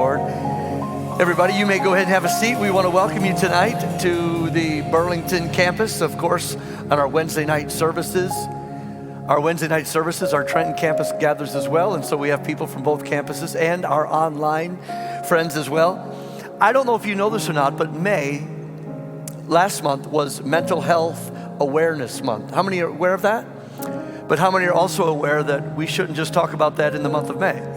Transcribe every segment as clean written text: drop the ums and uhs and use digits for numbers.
Lord. Everybody, you may go ahead and have a seat. We want to welcome you tonight to the Burlington campus, of course, on our Wednesday night services. Our Wednesday night services, our Trenton campus gathers as well, and so we have people from both campuses and our online friends as well. I don't know if you know this or not, but May, last month, was Mental Health Awareness Month. How many are aware of that? But how many are also aware that we shouldn't just talk about that in the month of May?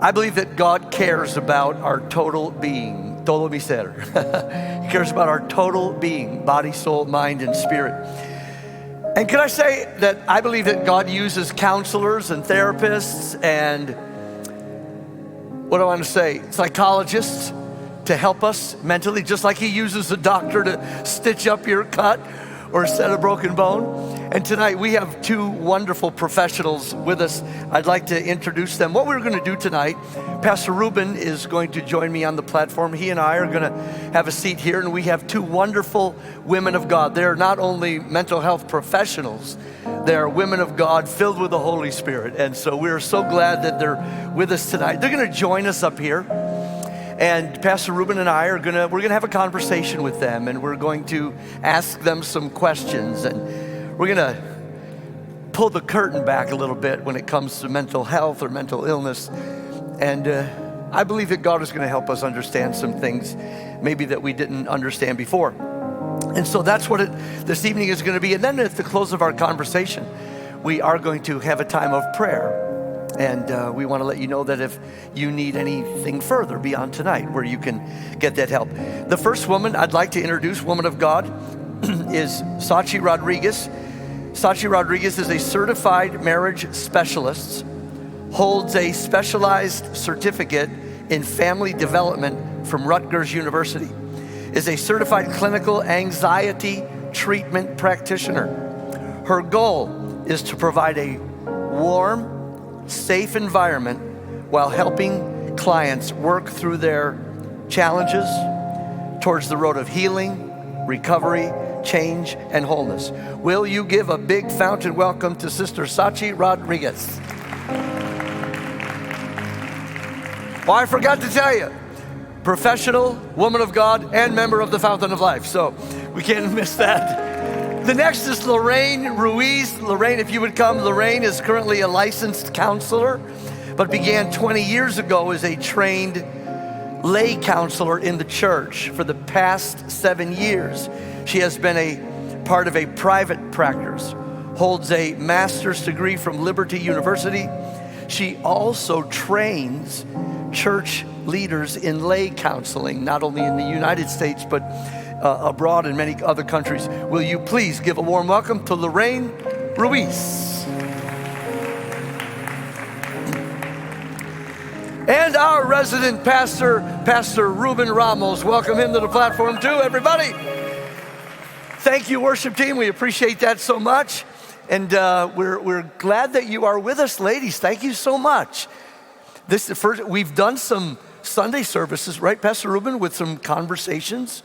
I believe that God cares about our total being, todo mi ser. He cares about our total being, body, soul, mind, and spirit. And can I say that I believe that God uses counselors and therapists and, what do I want to say, psychologists to help us mentally, just like He uses a doctor to stitch up your cut or set a broken bone. And tonight we have two wonderful professionals with us. I'd like to introduce them. What we're going to do tonight, Pastor Ruben is going to join me on the platform. He and I are going to have a seat here, and we have two wonderful women of God. They're not only mental health professionals, they're women of God filled with the Holy Spirit. And so we're so glad that they're with us tonight. They're going to join us up here. And Pastor Ruben and I we're going to have a conversation with them, and we're going to ask them some questions, and we're going to pull the curtain back a little bit when it comes to mental health or mental illness. And I believe that God is going to help us understand some things maybe that we didn't understand before. And so that's what this evening is going to be. And then at the close of our conversation, we are going to have a time of prayer. And we want to let you know that if you need anything further beyond tonight, where you can get that help. The first woman I'd like to introduce, woman of God, is Sachi Rodriguez. Sachi Rodriguez is a certified marriage specialist, holds a specialized certificate in family development from Rutgers University, is a certified clinical anxiety treatment practitioner. Her goal is to provide a warm, safe environment while helping clients work through their challenges towards the road of healing, recovery, change, and wholeness. Will you give a big fountain welcome to Sister Sachi Rodriguez? Oh, I forgot to tell you, professional woman of God and member of the Fountain of Life, so we can't miss that. The next is Lorraine Ruiz. Lorraine, if you would come. Lorraine is currently a licensed counselor, but began 20 years ago as a trained lay counselor in the church. For the past 7 years, she has been a part of a private practice, holds a master's degree from Liberty University. She also trains church leaders in lay counseling, not only in the United States, but abroad in many other countries. Will you please give a warm welcome to Lorraine Ruiz. And our resident pastor, Pastor Ruben Ramos. Welcome him to the platform too, everybody. Thank you, worship team. We appreciate that so much. And we're glad that you are with us, ladies. Thank you so much. This is the first, we've done some Sunday services, right, Pastor Ruben, with some conversations,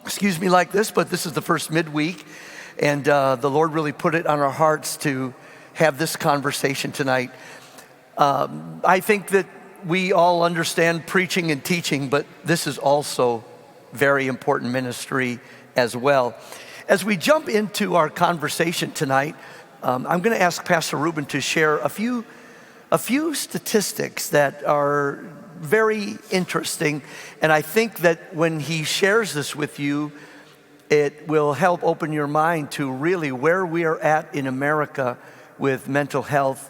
excuse me, like this, but this is the first midweek, and the Lord really put it on our hearts to have this conversation tonight. I think that we all understand preaching and teaching, but this is also very important ministry as well. As we jump into our conversation tonight, I'm going to ask Pastor Ruben to share a few statistics that are very interesting, and I think that when he shares this with you, it will help open your mind to really where we are at in America with mental health,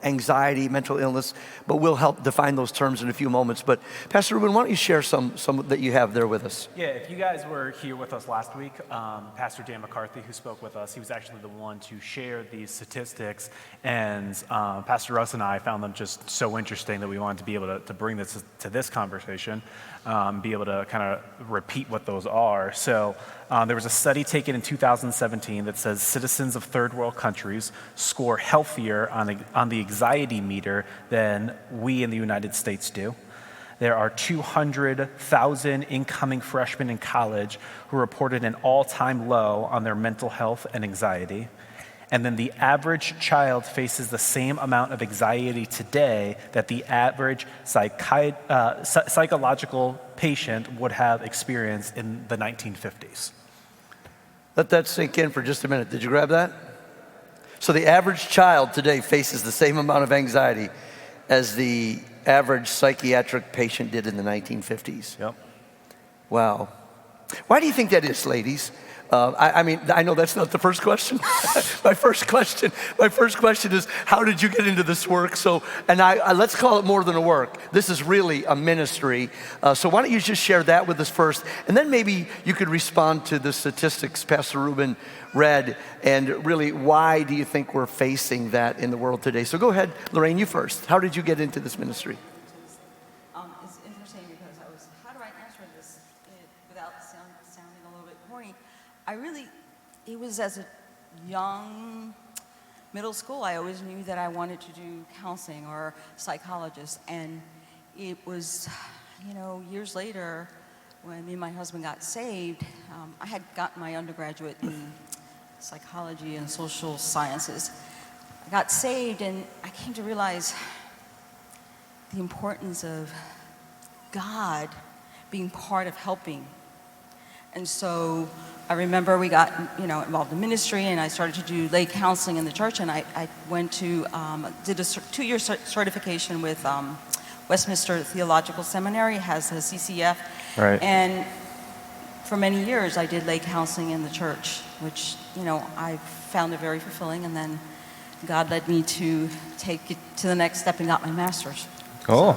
anxiety, mental illness, but we'll help define those terms in a few moments. But Pastor Ruben, why don't you share some that you have there with us? Yeah, if you guys were here with us last week, Pastor Dan McCarthy, who spoke with us, he was actually the one to share these statistics, and Pastor Russ and I found them just so interesting that we wanted to be able to bring this to this conversation, be able to kind of repeat what those are. So there was a study taken in 2017 that says citizens of third world countries score healthier on the anxiety meter than we in the United States do. There are 200,000 incoming freshmen in college who reported an all-time low on their mental health and anxiety. And then the average child faces the same amount of anxiety today that the average psychological patient would have experienced in the 1950s. Let that sink in for just a minute. Did you grab that? So the average child today faces the same amount of anxiety as the average psychiatric patient did in the 1950s. Yep. Wow. Why do you think that is, ladies? I mean, I know that's not the first question. my first question is, how did you get into this work? So, and let's call it more than a work. This is really a ministry. So why don't you just share that with us first, and then maybe you could respond to the statistics Pastor Ruben read, and really, why do you think we're facing that in the world today? So go ahead, Lorraine, you first. How did you get into this ministry? It's interesting because how do I answer this without sounding a little bit corny? It was as a young middle school, I always knew that I wanted to do counseling or psychologist. And it was, years later, when me and my husband got saved, I had gotten my undergraduate in psychology and social sciences. I got saved and I came to realize the importance of God being part of helping. And so I remember we got, involved in ministry, and I started to do lay counseling in the church, and I went to, did a 2-year certification with Westminster Theological Seminary, has a CCF. Right. And for many years, I did lay counseling in the church, which, I found it very fulfilling, and then God led me to take it to the next step and got my master's. Cool.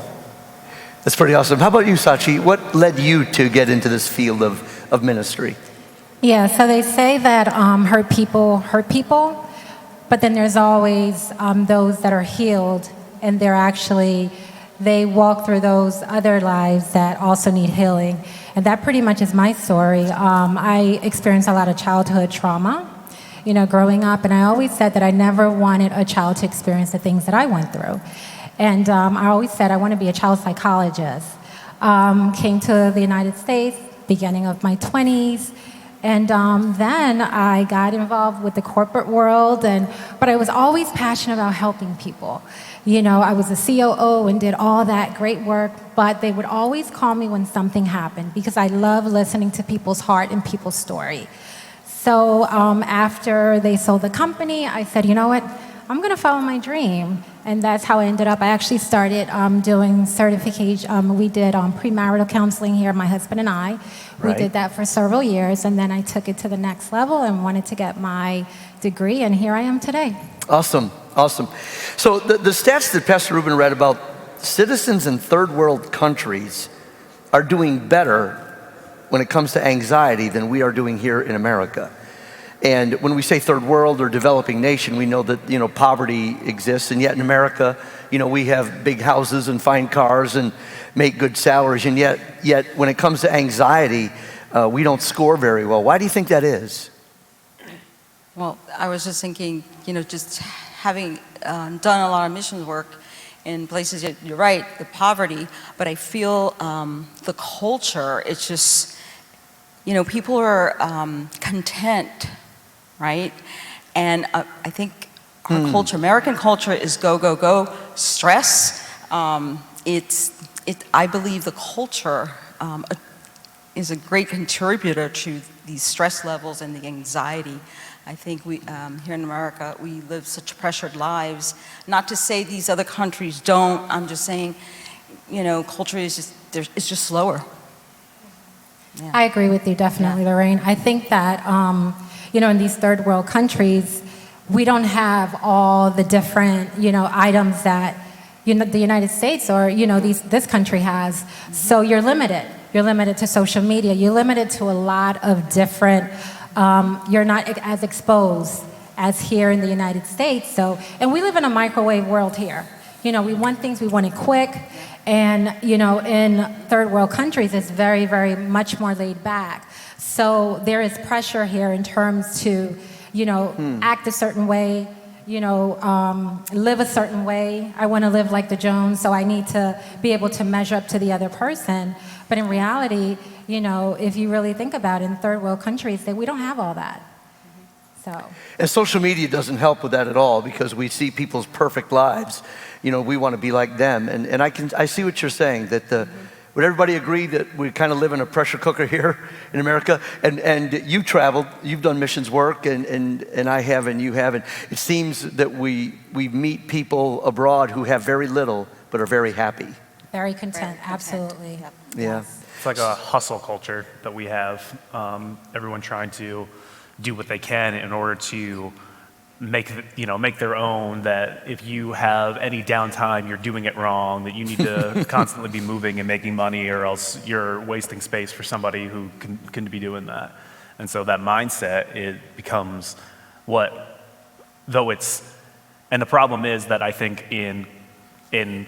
That's pretty awesome. How about you, Sachi? What led you to get into this field of ministry? Yeah, so they say that hurt people, but then there's always those that are healed, and they walk through those other lives that also need healing. And that pretty much is my story. I experienced a lot of childhood trauma, growing up, and I always said that I never wanted a child to experience the things that I went through. And I always said I want to be a child psychologist. Came to the United States, beginning of my 20s, and then I got involved with the corporate world, but I was always passionate about helping people. I was a COO and did all that great work, but they would always call me when something happened because I love listening to people's heart and people's story. So after they sold the company, I said, you know what? I'm going to follow my dream. And that's how I ended up. I actually started doing certification. We did premarital counseling here, my husband and I. We did that for several years, and then I took it to the next level and wanted to get my degree, and here I am today. Awesome. So the stats that Pastor Ruben read about citizens in third world countries are doing better when it comes to anxiety than we are doing here in America. And when we say third world or developing nation, we know that, poverty exists. And yet in America, we have big houses and fine cars and make good salaries. And yet when it comes to anxiety, we don't score very well. Why do you think that is? Well, I was just thinking, just having done a lot of missions work in places, you're right, the poverty, but I feel the culture, it's just, people are content, right? And I think our culture, American culture, is go, go, go, stress. I believe the culture is a great contributor to these stress levels and the anxiety. I think we here in America, we live such pressured lives. Not to say these other countries don't. I'm just saying, culture is just slower. Yeah. I agree with you, definitely, Lorraine. I think that, in these third world countries, we don't have all the different, items that, the United States or, this country has. So you're limited. You're limited to social media. You're limited to a lot of different, you're not as exposed as here in the United States. And we live in a microwave world here. We want things, we want it quick. And, in third world countries, it's very, very much more laid back. So there is pressure here in terms to, act a certain way, live a certain way. I want to live like the Jones, so I need to be able to measure up to the other person. But in reality, if you really think about it, in third world countries, we don't have all that. So, And social media doesn't help with that at all because we see people's perfect lives. You know, we want to be like them. And I see what you're saying, that would everybody agree that we kind of live in a pressure cooker here in America? And you traveled, you've done missions work, and I have, and you have. And it seems that we meet people abroad who have very little but are very happy. very content, absolutely. Yep. Yeah. It's like a hustle culture that we have. Everyone trying to do what they can in order to make their own. That if you have any downtime, you're doing it wrong. That you need to constantly be moving and making money, or else you're wasting space for somebody who can be doing that. And so that mindset, it becomes and the problem is that I think in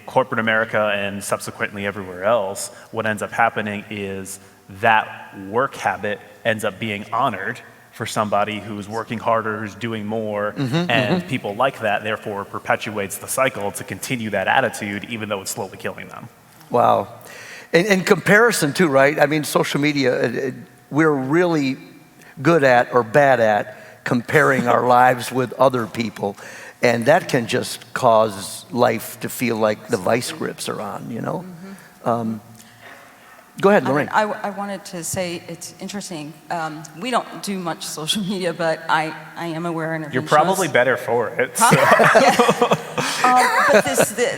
corporate America and subsequently everywhere else, what ends up happening is that work habit ends up being honored for somebody who's working harder, who's doing more, and people like that, therefore perpetuates the cycle to continue that attitude, even though it's slowly killing them. Wow. And comparison too, right? I mean, social media, we're really good at or bad at comparing our lives with other people. And that can just cause life to feel like the vice grips are on, you know? Go ahead, Lorraine. I wanted to say it's interesting. We don't do much social media, but I am aware and You're probably better for it. But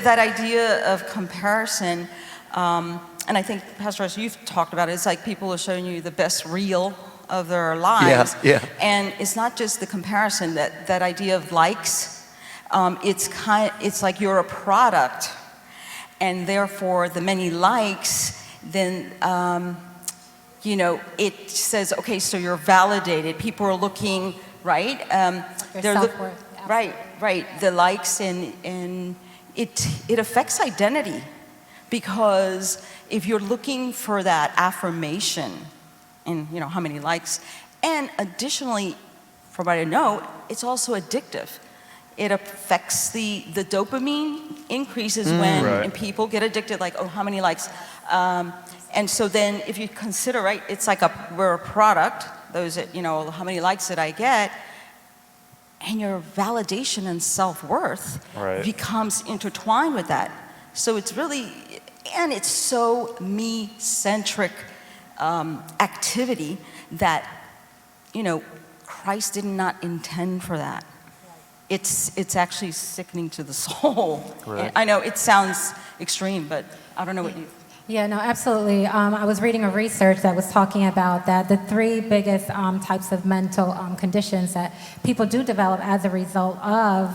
that idea of comparison, and I think, Pastor Russ, you've talked about it, it's like people are showing you the best reel of their lives. Yeah. And it's not just the comparison, that idea of likes. It's like you're a product, and therefore the many likes, then it says, okay, so you're validated. People are looking, right? Your self-worth. Right. The likes, and it affects identity, because if you're looking for that affirmation, and how many likes, and additionally, from what I know, it's also addictive. It affects the dopamine increases when people get addicted, like, oh, how many likes? And so then if you consider, right, it's like we're a product, those that, how many likes did I get? And your validation and self-worth becomes intertwined with that. So it's really, and it's so me-centric activity that, Christ did not intend for that. It's actually sickening to the soul. Right. I know it sounds extreme, but I don't know what you... Yeah, no, absolutely. I was reading a research that was talking about that the three biggest types of mental conditions that people do develop as a result of,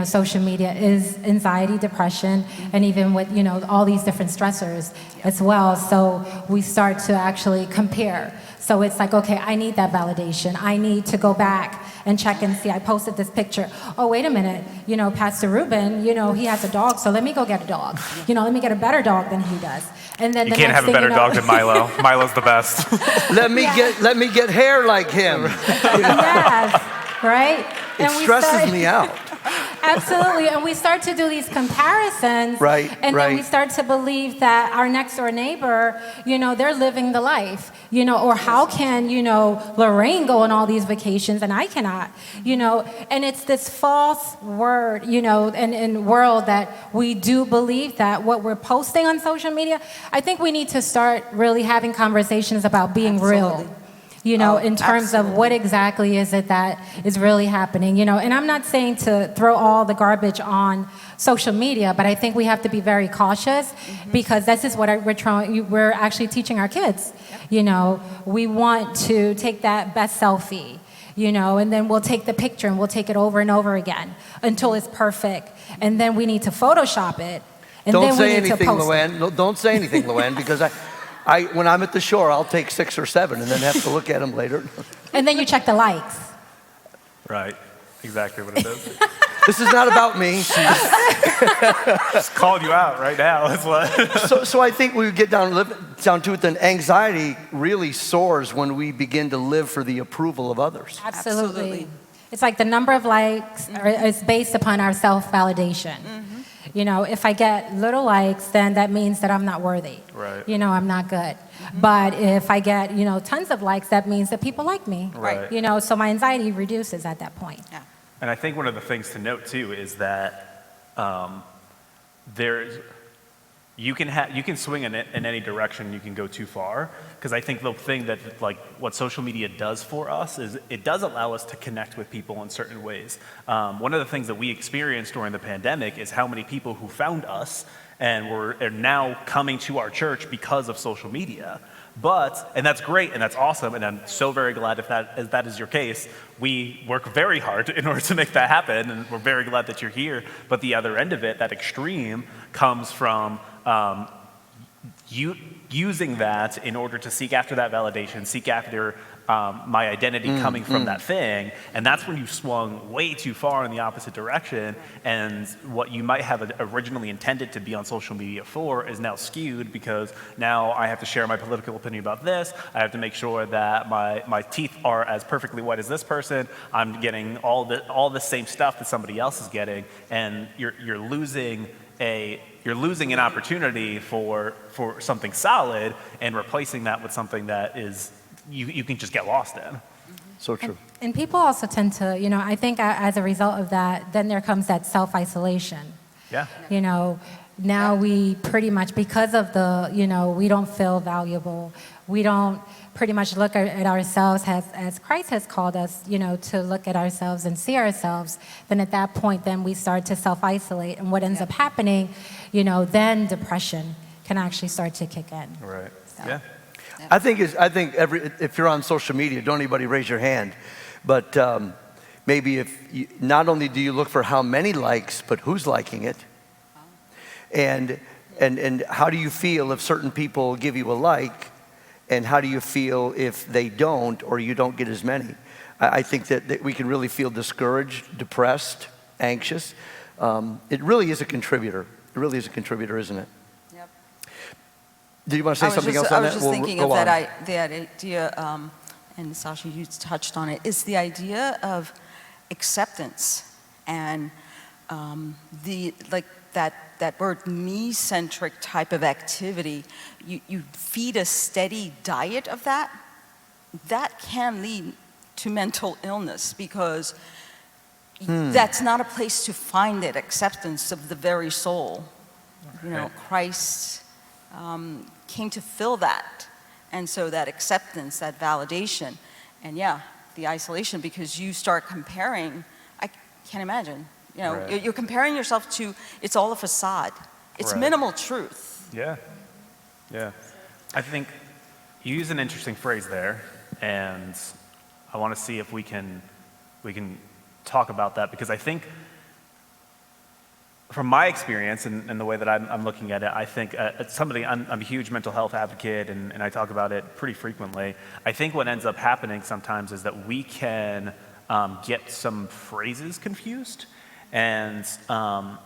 social media is anxiety, depression, and even with, all these different stressors as well. So we start to actually compare. So it's like, okay, I need that validation. I need to go back and check and see. I posted this picture. Oh, wait a minute. Pastor Ruben, he has a dog, so let me go get a dog. Let me get a better dog than he does. And then You can't have a better dog than Milo. Milo's the best. Let me get hair like him. Yes, right? It stresses me out. Absolutely, and we start to do these comparisons, and then we start to believe that our next door neighbor, they're living the life, or how can, Lorraine go on all these vacations and I cannot, and it's this false word, and world that we do believe that what we're posting on social media. I think we need to start really having conversations about being real. In terms of what exactly is it that is really happening, and I'm not saying to throw all the garbage on social media, but I think we have to be very cautious because this is what we're actually teaching our kids. We want to take that best selfie, and then we'll take the picture and we'll take it over and over again until it's perfect. And then we need to Photoshop it. And Don't then say we need anything, to post Luann. No, don't say anything, Luann, because when I'm at the shore, I'll take 6 or 7 and then have to look at them later. And then you check the likes. Right. Exactly what it is. This is not about me. Just called you out right now. That's what. So I think we get down to it, then anxiety really soars when we begin to live for the approval of others. Absolutely. It's like the number of likes is based upon our self-validation. You know, if I get little likes, then that means that I'm not worthy. Right. You know, I'm not good. But if I get, you know, tons of likes, that means that people like me. Right. You know, so my anxiety reduces at that point. Yeah. And I think one of the things to note too is that you can swing in any direction. You can go too far, because I think the thing that, like, what social media does for us is it does allow us to connect with people in certain ways. One of the things that we experienced during the pandemic is how many people who found us and are now coming to our church because of social media. And that's great, and that's awesome, and I'm so very glad if that is your case. We work very hard in order to make that happen, and we're very glad that you're here. But the other end of it, that extreme, comes from using that in order to seek after that validation, seek after my identity coming from that thing, and that's when you swung way too far in the opposite direction, and what you might have originally intended to be on social media for is now skewed, because now I have to share my political opinion about this, I have to make sure that my teeth are as perfectly white as this person, I'm getting all the same stuff that somebody else is getting, and you're losing an opportunity for something solid and replacing that with something that is you can just get lost in. So true. And people also tend to, you know, I think as a result of that, then there comes that self-isolation. Yeah. You know, now we pretty much, because of the, you know, we don't feel valuable. We don't pretty much look at ourselves as Christ has called us, you know, to look at ourselves and see ourselves. Then at that point, then we start to self-isolate. And what ends up happening, you know, then depression can actually start to kick in. Right. So. Yeah. I think if you're on social media, don't anybody raise your hand, but maybe if you, not only do you look for how many likes, but who's liking it, and how do you feel if certain people give you a like, and how do you feel if they don't, or you don't get as many? I think that we can really feel discouraged, depressed, anxious. It really is a contributor. It really is a contributor, isn't it? Yep. Do you want to say something else on I that? was just thinking of that idea, and Sasha, you touched on it, is the idea of acceptance and that word me-centric type of activity. You feed a steady diet of that can lead to mental illness, because that's not a place to find it, acceptance of the very soul. You know, Christ came to fill that. And so that acceptance, that validation, and the isolation, because you start comparing, I can't imagine, you know, you're comparing yourself to, it's all a facade. It's minimal truth. Yeah. Yeah. I think you use an interesting phrase there, and I want to see if we can talk about that, because I think from my experience and the way that I'm looking at it, I think I'm a huge mental health advocate, and I talk about it pretty frequently. I think what ends up happening sometimes is that we can get some phrases confused. And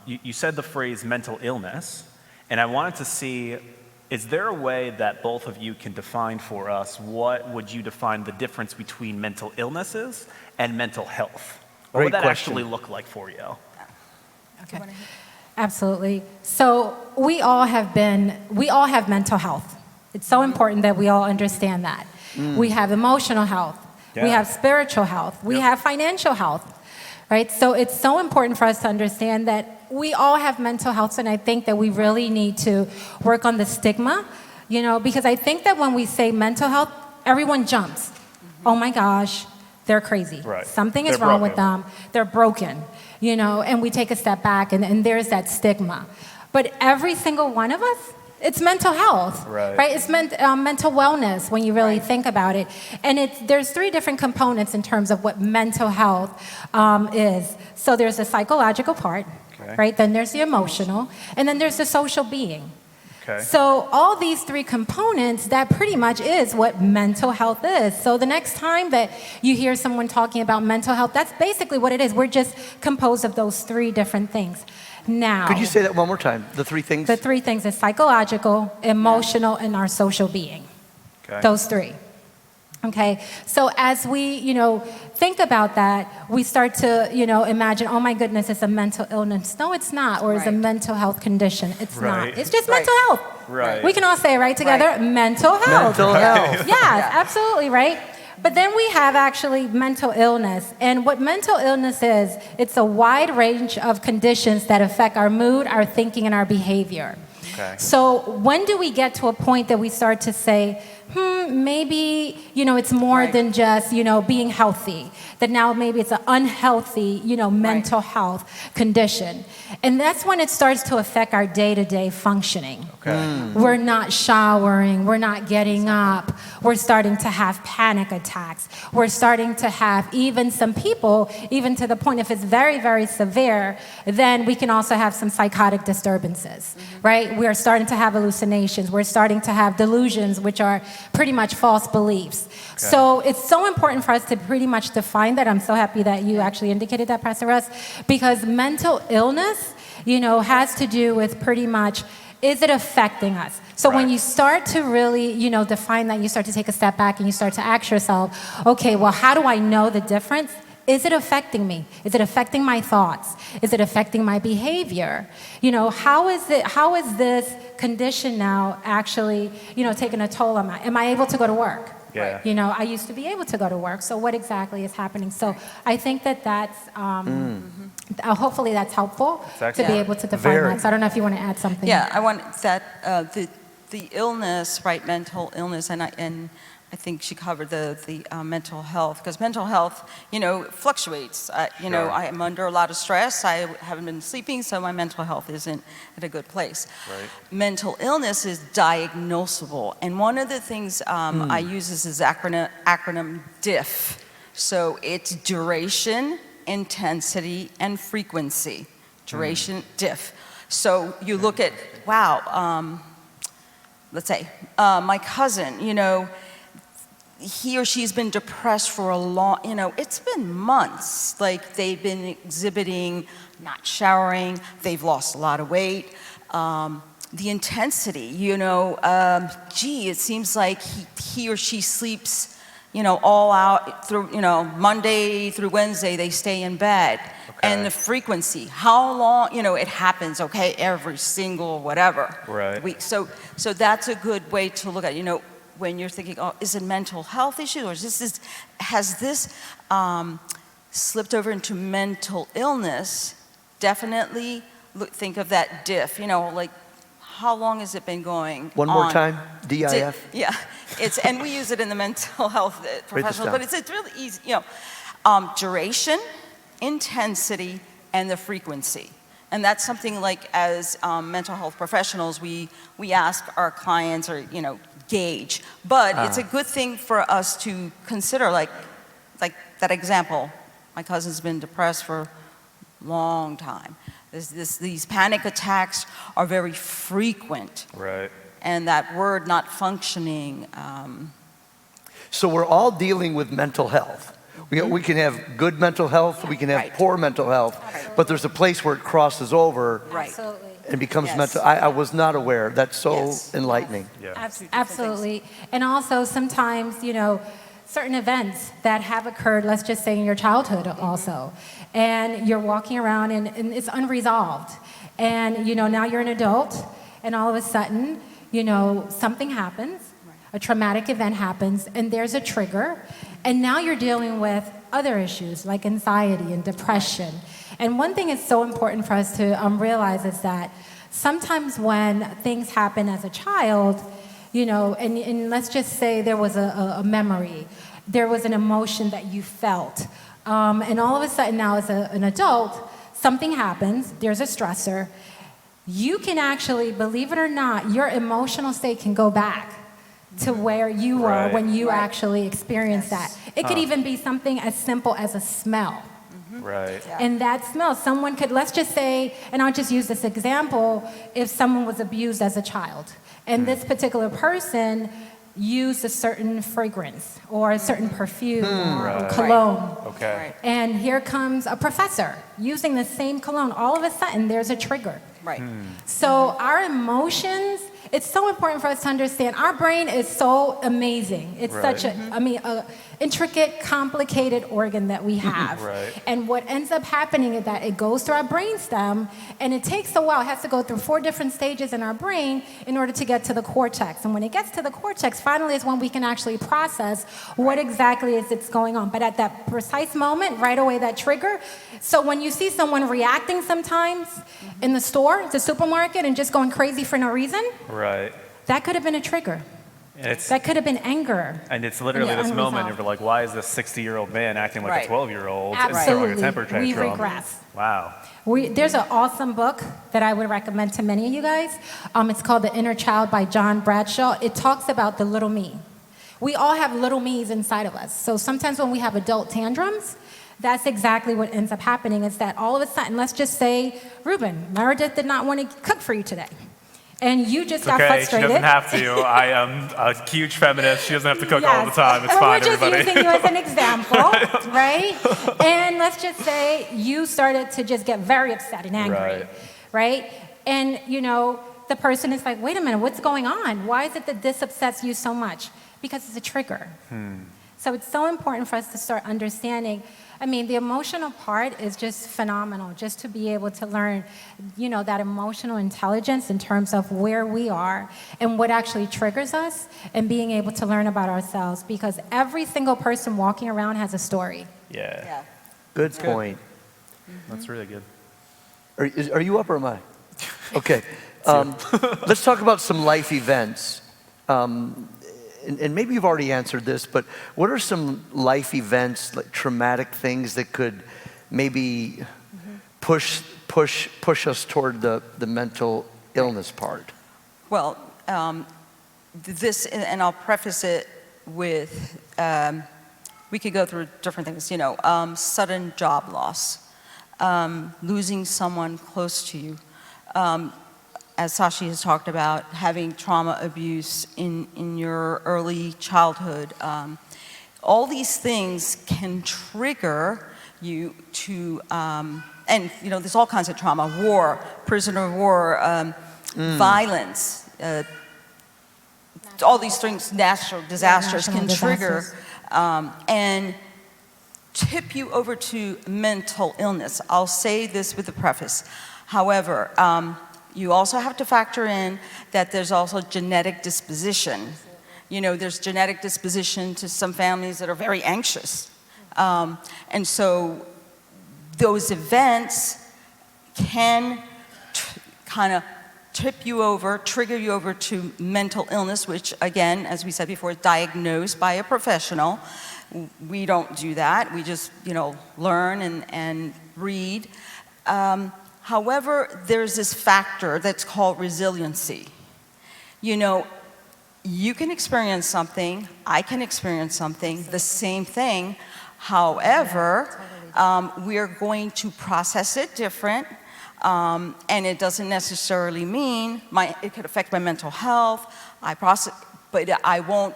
you said the phrase mental illness, and I wanted to see, is there a way that both of you can define for us, what would you define the difference between mental illnesses and mental health? What would that actually look like for you? Okay. Absolutely. So we all have mental health. It's so important that we all understand that. We have emotional health. We have spiritual health. We have financial health. Right? So it's so important for us to understand that we all have mental health, and I think that we really need to work on the stigma, you know, because I think that when we say mental health, everyone jumps. Oh my gosh, they're crazy. Right. Something is wrong with them. They're broken, you know, and we take a step back, and there's that stigma. But every single one of us, it's mental health, right? It's mental wellness when you really think about it. And there's 3 different components in terms of what mental health is. So there's the psychological part, right? Then there's the emotional, and then there's the social being. Okay. So all these 3 components, that pretty much is what mental health is. So the next time that you hear someone talking about mental health, that's basically what it is. We're just composed of those 3 different things. Now, could you say that one more time? The 3 things? The 3 things is psychological, emotional, and our social being. Okay. Those 3. Okay, so as we, think about that, we start to, imagine, oh my goodness, it's a mental illness. No, it's not, or it's a Right. mental health condition. It's Right. not. It's just Right. mental health. Right. We can all say it right together, Right. mental health. Mental health. Yes, Yeah. absolutely, right? But then we have actually mental illness. And what mental illness is, it's a wide range of conditions that affect our mood, our thinking, and our behavior. Okay. So when do we get to a point that we start to say, maybe, it's more Right. than just, being healthy, that now maybe it's an unhealthy, mental health condition. And that's when it starts to affect our day-to-day functioning. Okay. We're not showering, we're not getting up, we're starting to have panic attacks, we're starting to have even some people, even to the point if it's very, very severe, then we can also have some psychotic disturbances, right? We're starting to have hallucinations, we're starting to have delusions, which are pretty much false beliefs. So it's so important for us to pretty much define that. I'm so happy that you actually indicated that, Pastor Russ, because mental illness, has to do with pretty much, is it affecting us? So when Right. you start to really, define that, you start to take a step back and you start to ask yourself, okay, well, how do I know the difference? Is it affecting me? Is it affecting my thoughts? Is it affecting my behavior? How is this condition now actually, taking a toll on me? Am I able to go to work? Yeah. I used to be able to go to work. So what exactly is happening? So I think that's, hopefully that's helpful to be excellent. able to define Very. that. So I don't know if you want to add something. Yeah, I want that the illness, right? Mental illness, and I think she covered the mental health, because mental health, fluctuates. Sure. I am under a lot of stress. I haven't been sleeping, so my mental health isn't at a good place. Right. Mental illness is diagnosable, and one of the things I use is this acronym DIF. So it's duration, intensity, and frequency. Duration, DIF. So you look at, wow, let's say, my cousin, he or she's been depressed for a long, it's been months. Like they've been exhibiting, not showering, they've lost a lot of weight. The intensity, it seems like he or she sleeps, all out through, Monday through Wednesday, they stay in bed. Okay. And the frequency, how long, it happens, okay, every single whatever. Right. week. So that's a good way to look at it. When you're thinking, oh, is it a mental health issue, or has this slipped over into mental illness? Definitely think of that DIF. Like how long has it been going One more on? time, DIF. Yeah, and we use it in the mental health professionals, down. but it's really easy. Duration, intensity, and the frequency. And that's something like as mental health professionals, we ask our clients or, gauge. But it's a good thing for us to consider, like that example. My cousin's been depressed for a long time. These panic attacks are very frequent. Right. And that word not functioning. So we're all dealing with mental health. We can have good mental health, we can have Right. poor mental health, but there's a place where it crosses over Right. Absolutely. and becomes Yes. mental. I was not aware. That's so Yes. enlightening. Yeah. Absolutely. And also sometimes, certain events that have occurred, let's just say in your childhood also, and you're walking around and it's unresolved. And, now you're an adult and all of a sudden, something happens, a traumatic event happens, and there's a trigger. And now you're dealing with other issues like anxiety and depression. And one thing is so important for us to realize is that sometimes when things happen as a child, and let's just say there was a memory, there was an emotion that you felt, and all of a sudden now as an adult, something happens, there's a stressor, you can actually, believe it or not, your emotional state can go back to where you were Right. when you Right. actually experienced that. It could even be something as simple as a smell. Right. Yeah. And that smell, someone could, let's just say, and I'll just use this example, if someone was abused as a child, and this particular person used a certain fragrance or a certain perfume or Right. cologne. Okay. Right. And here comes a professor using the same cologne. All of a sudden, there's a trigger. Right. So our emotions, it's so important for us to understand our brain is so amazing. It's Right. such a intricate, complicated organ that we have. Right. And what ends up happening is that it goes through our brainstem, and it takes a while. It has to go through 4 different stages in our brain in order to get to the cortex. And when it gets to the cortex, finally is when we can actually process what exactly is it's going on. But at that precise moment, right away, that trigger. So when you see someone reacting sometimes in the store, the supermarket, and just going crazy for no reason, Right. that could have been a trigger. And it's, That could have been anger. and it's literally And this unresolved. moment you're like, why is this 60-year-old man acting like Right. a 12-year-old? Absolutely. And throwing a temper We tantrum? regress. Wow. There's an awesome book that I would recommend to many of you guys. It's called The Inner Child by John Bradshaw. It talks about the little me. We all have little me's inside of us. So sometimes when we have adult tantrums, that's exactly what ends up happening is that all of a sudden, let's just say, Ruben, Meredith did not want to cook for you today. And you just got Okay, frustrated. she doesn't have to. I am a huge feminist. She doesn't have to cook all the time. It's Well, fine, we're just everybody. using you as an example, right? And let's just say you started to just get very upset and angry, right? And, the person is like, wait a minute, what's going on? Why is it that this upsets you so much? Because it's a trigger. So it's so important for us to start understanding. The emotional part is just phenomenal, just to be able to learn, that emotional intelligence in terms of where we are and what actually triggers us and being able to learn about ourselves because every single person walking around has a story. Yeah. Good point. That's really good. Are you up or am I? Okay. Let's talk about some life events. And maybe you've already answered this, but what are some life events, like traumatic things that could maybe push us toward the mental illness part? Well, this, and I'll preface it with, we could go through different things, sudden job loss, losing someone close to you, as Sashi has talked about, having trauma abuse in your early childhood. All these things can trigger you to, and there's all kinds of trauma, war, prisoner of war, violence, all these things, natural disasters National can trigger disasters. and tip you over to mental illness. I'll say this with a preface. However, you also have to factor in that there's also genetic disposition. There's genetic disposition to some families that are very anxious. And so those events can kind of trigger you over to mental illness, which again, as we said before, is diagnosed by a professional. We don't do that. We just, learn and read. However, there's this factor that's called resiliency. You can experience something, I can experience something, the same thing. However, we're going to process it different, and it doesn't necessarily mean it could affect my mental health. But I won't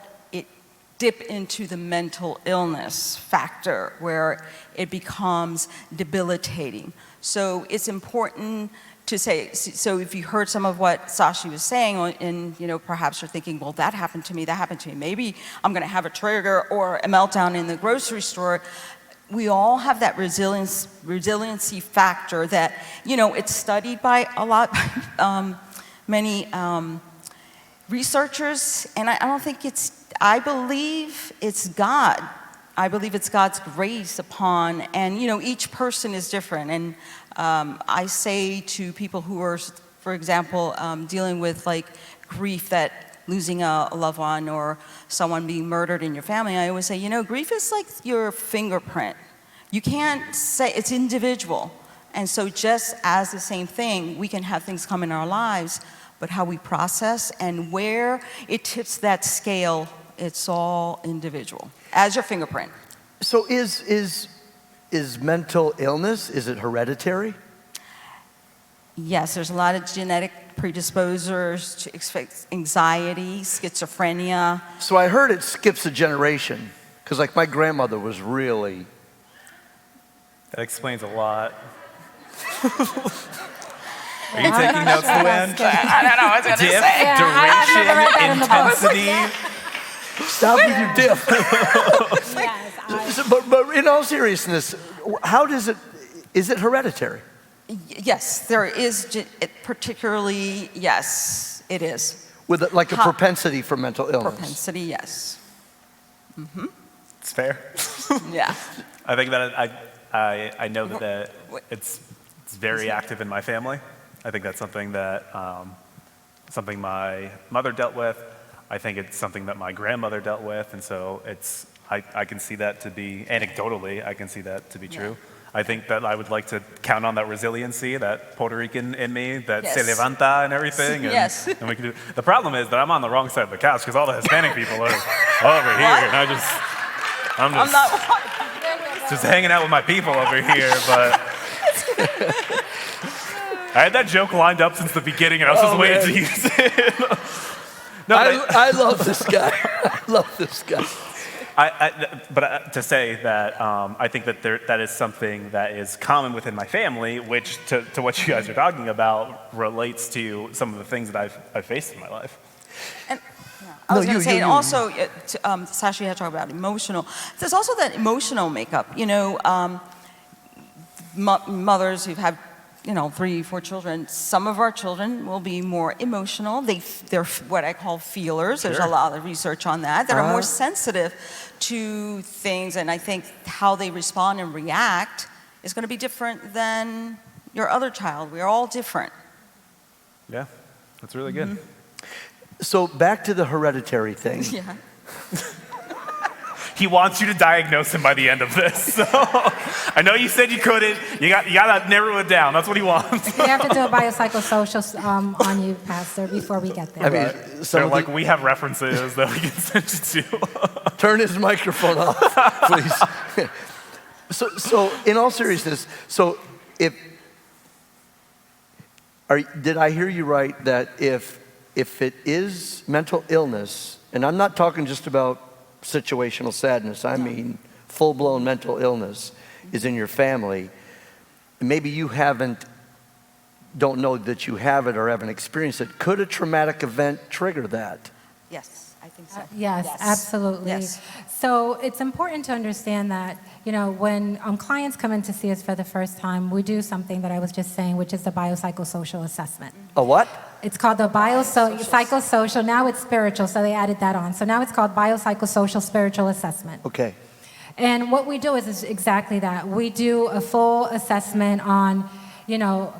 dip into the mental illness factor where it becomes debilitating. So it's important to say, so if you heard some of what Sashi was saying, and perhaps you're thinking, well, that happened to me, maybe I'm gonna have a trigger or a meltdown in the grocery store. We all have that resiliency factor that, it's studied by a lot, many researchers, and I don't think I believe it's God. I believe it's God's grace upon, and each person is different. And I say to people who are, for example, dealing with like grief, that losing a loved one or someone being murdered in your family, I always say, grief is like your fingerprint. You can't say, it's individual. And so just as the same thing, we can have things come in our lives, but how we process and where it tips that scale, it's all individual, as your fingerprint. So is mental illness, is it hereditary? Yes, there's a lot of genetic predisposers to anxiety, schizophrenia. So I heard it skips a generation, because like my grandmother was really... That explains a lot. Are you taking notes, Luann? I don't know what I was going to Diff, say. Yeah, I never read that in the book. intensity. Stop with your diff. Yes, But in all seriousness, how does it, is it hereditary? Yes, there is, particularly, yes, it is. With like a propensity for mental illness? Propensity, yes. It's fair. Yeah. I think that I know that it's very active in my family. I think that's something that something my mother dealt with. I think it's something that my grandmother dealt with, and so I can see that to be, anecdotally, I can see that to be true. I think that I would like to count on that resiliency, that Puerto Rican in me, that se levanta and everything. And, Yes. and we can do. The problem is that I'm on the wrong side of the couch because all the Hispanic people are over here, and I'm just hanging out with my people over here. But I had that joke lined up since the beginning, and I was just waiting to use it. No, I love this guy. I love this guy. But to say that I think that that is something that is common within my family, which to what you guys are talking about relates to some of the things that I've faced in my life. And I was going to say, and also, Sasha, you had to talk about emotional. There's also that emotional makeup. You know, mothers who've had 3, 4 children. Some of our children will be more emotional. They're what I call feelers. There's a lot of research on that. That are more sensitive to things, and I think how they respond and react is going to be different than your other child. We're all different. Yeah, that's really good. So back to the hereditary thing. Yeah. He wants you to diagnose him by the end of this. So I know you said you couldn't. You got to narrow it down. That's what he wants. we have to do a biopsychosocial on you, Pastor, before we get there. I mean, So like we have references that we can send you to. Turn his microphone off, please. So in all seriousness, did I hear you right that if it is mental illness, and I'm not talking just about situational sadness, I mean full-blown mental illness is in your family, maybe you don't know that you have it or haven't experienced it, could a traumatic event trigger that? Yes, I think so. Yes, absolutely. Yes. So it's important to understand that, when clients come in to see us for the first time, we do something that I was just saying, which is the biopsychosocial assessment. A what? It's called the biopsychosocial. Now it's spiritual, so they added that on. So now it's called biopsychosocial spiritual assessment. Okay. And what we do is exactly that. We do a full assessment on,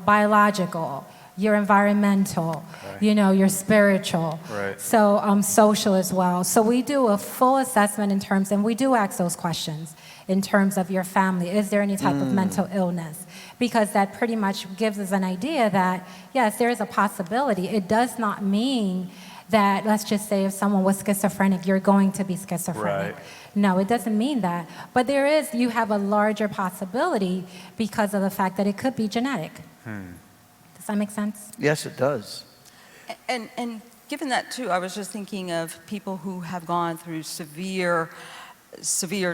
biological, your environmental, your spiritual, so social as well. So we do a full assessment in terms, and we do ask those questions in terms of your family. Is there any type of mental illness? Because that pretty much gives us an idea that, yes, there is a possibility. It does not mean that, let's just say if someone was schizophrenic, you're going to be schizophrenic. Right. No, it doesn't mean that. But you have a larger possibility because of the fact that it could be genetic. Does that make sense? Yes, it does. And given that too, I was just thinking of people who have gone through severe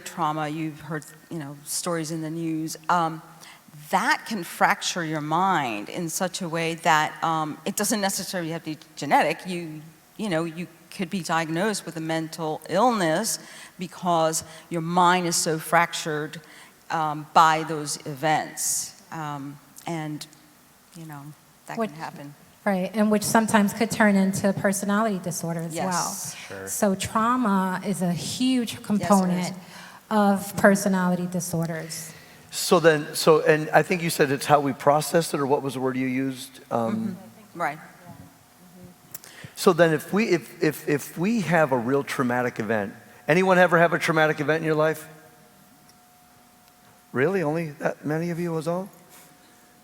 trauma. You've heard, stories in the news. That can fracture your mind in such a way that it doesn't necessarily have to be genetic. You could be diagnosed with a mental illness because your mind is so fractured by those events, and that can happen. Right, and which sometimes could turn into personality disorder as Yes. well. Sure. So trauma is a huge component of personality disorders. And I think you said it's how we process it, or what was the word you used? Right. So then if we have a real traumatic event, anyone ever have a traumatic event in your life? Really? Only that many of you was all?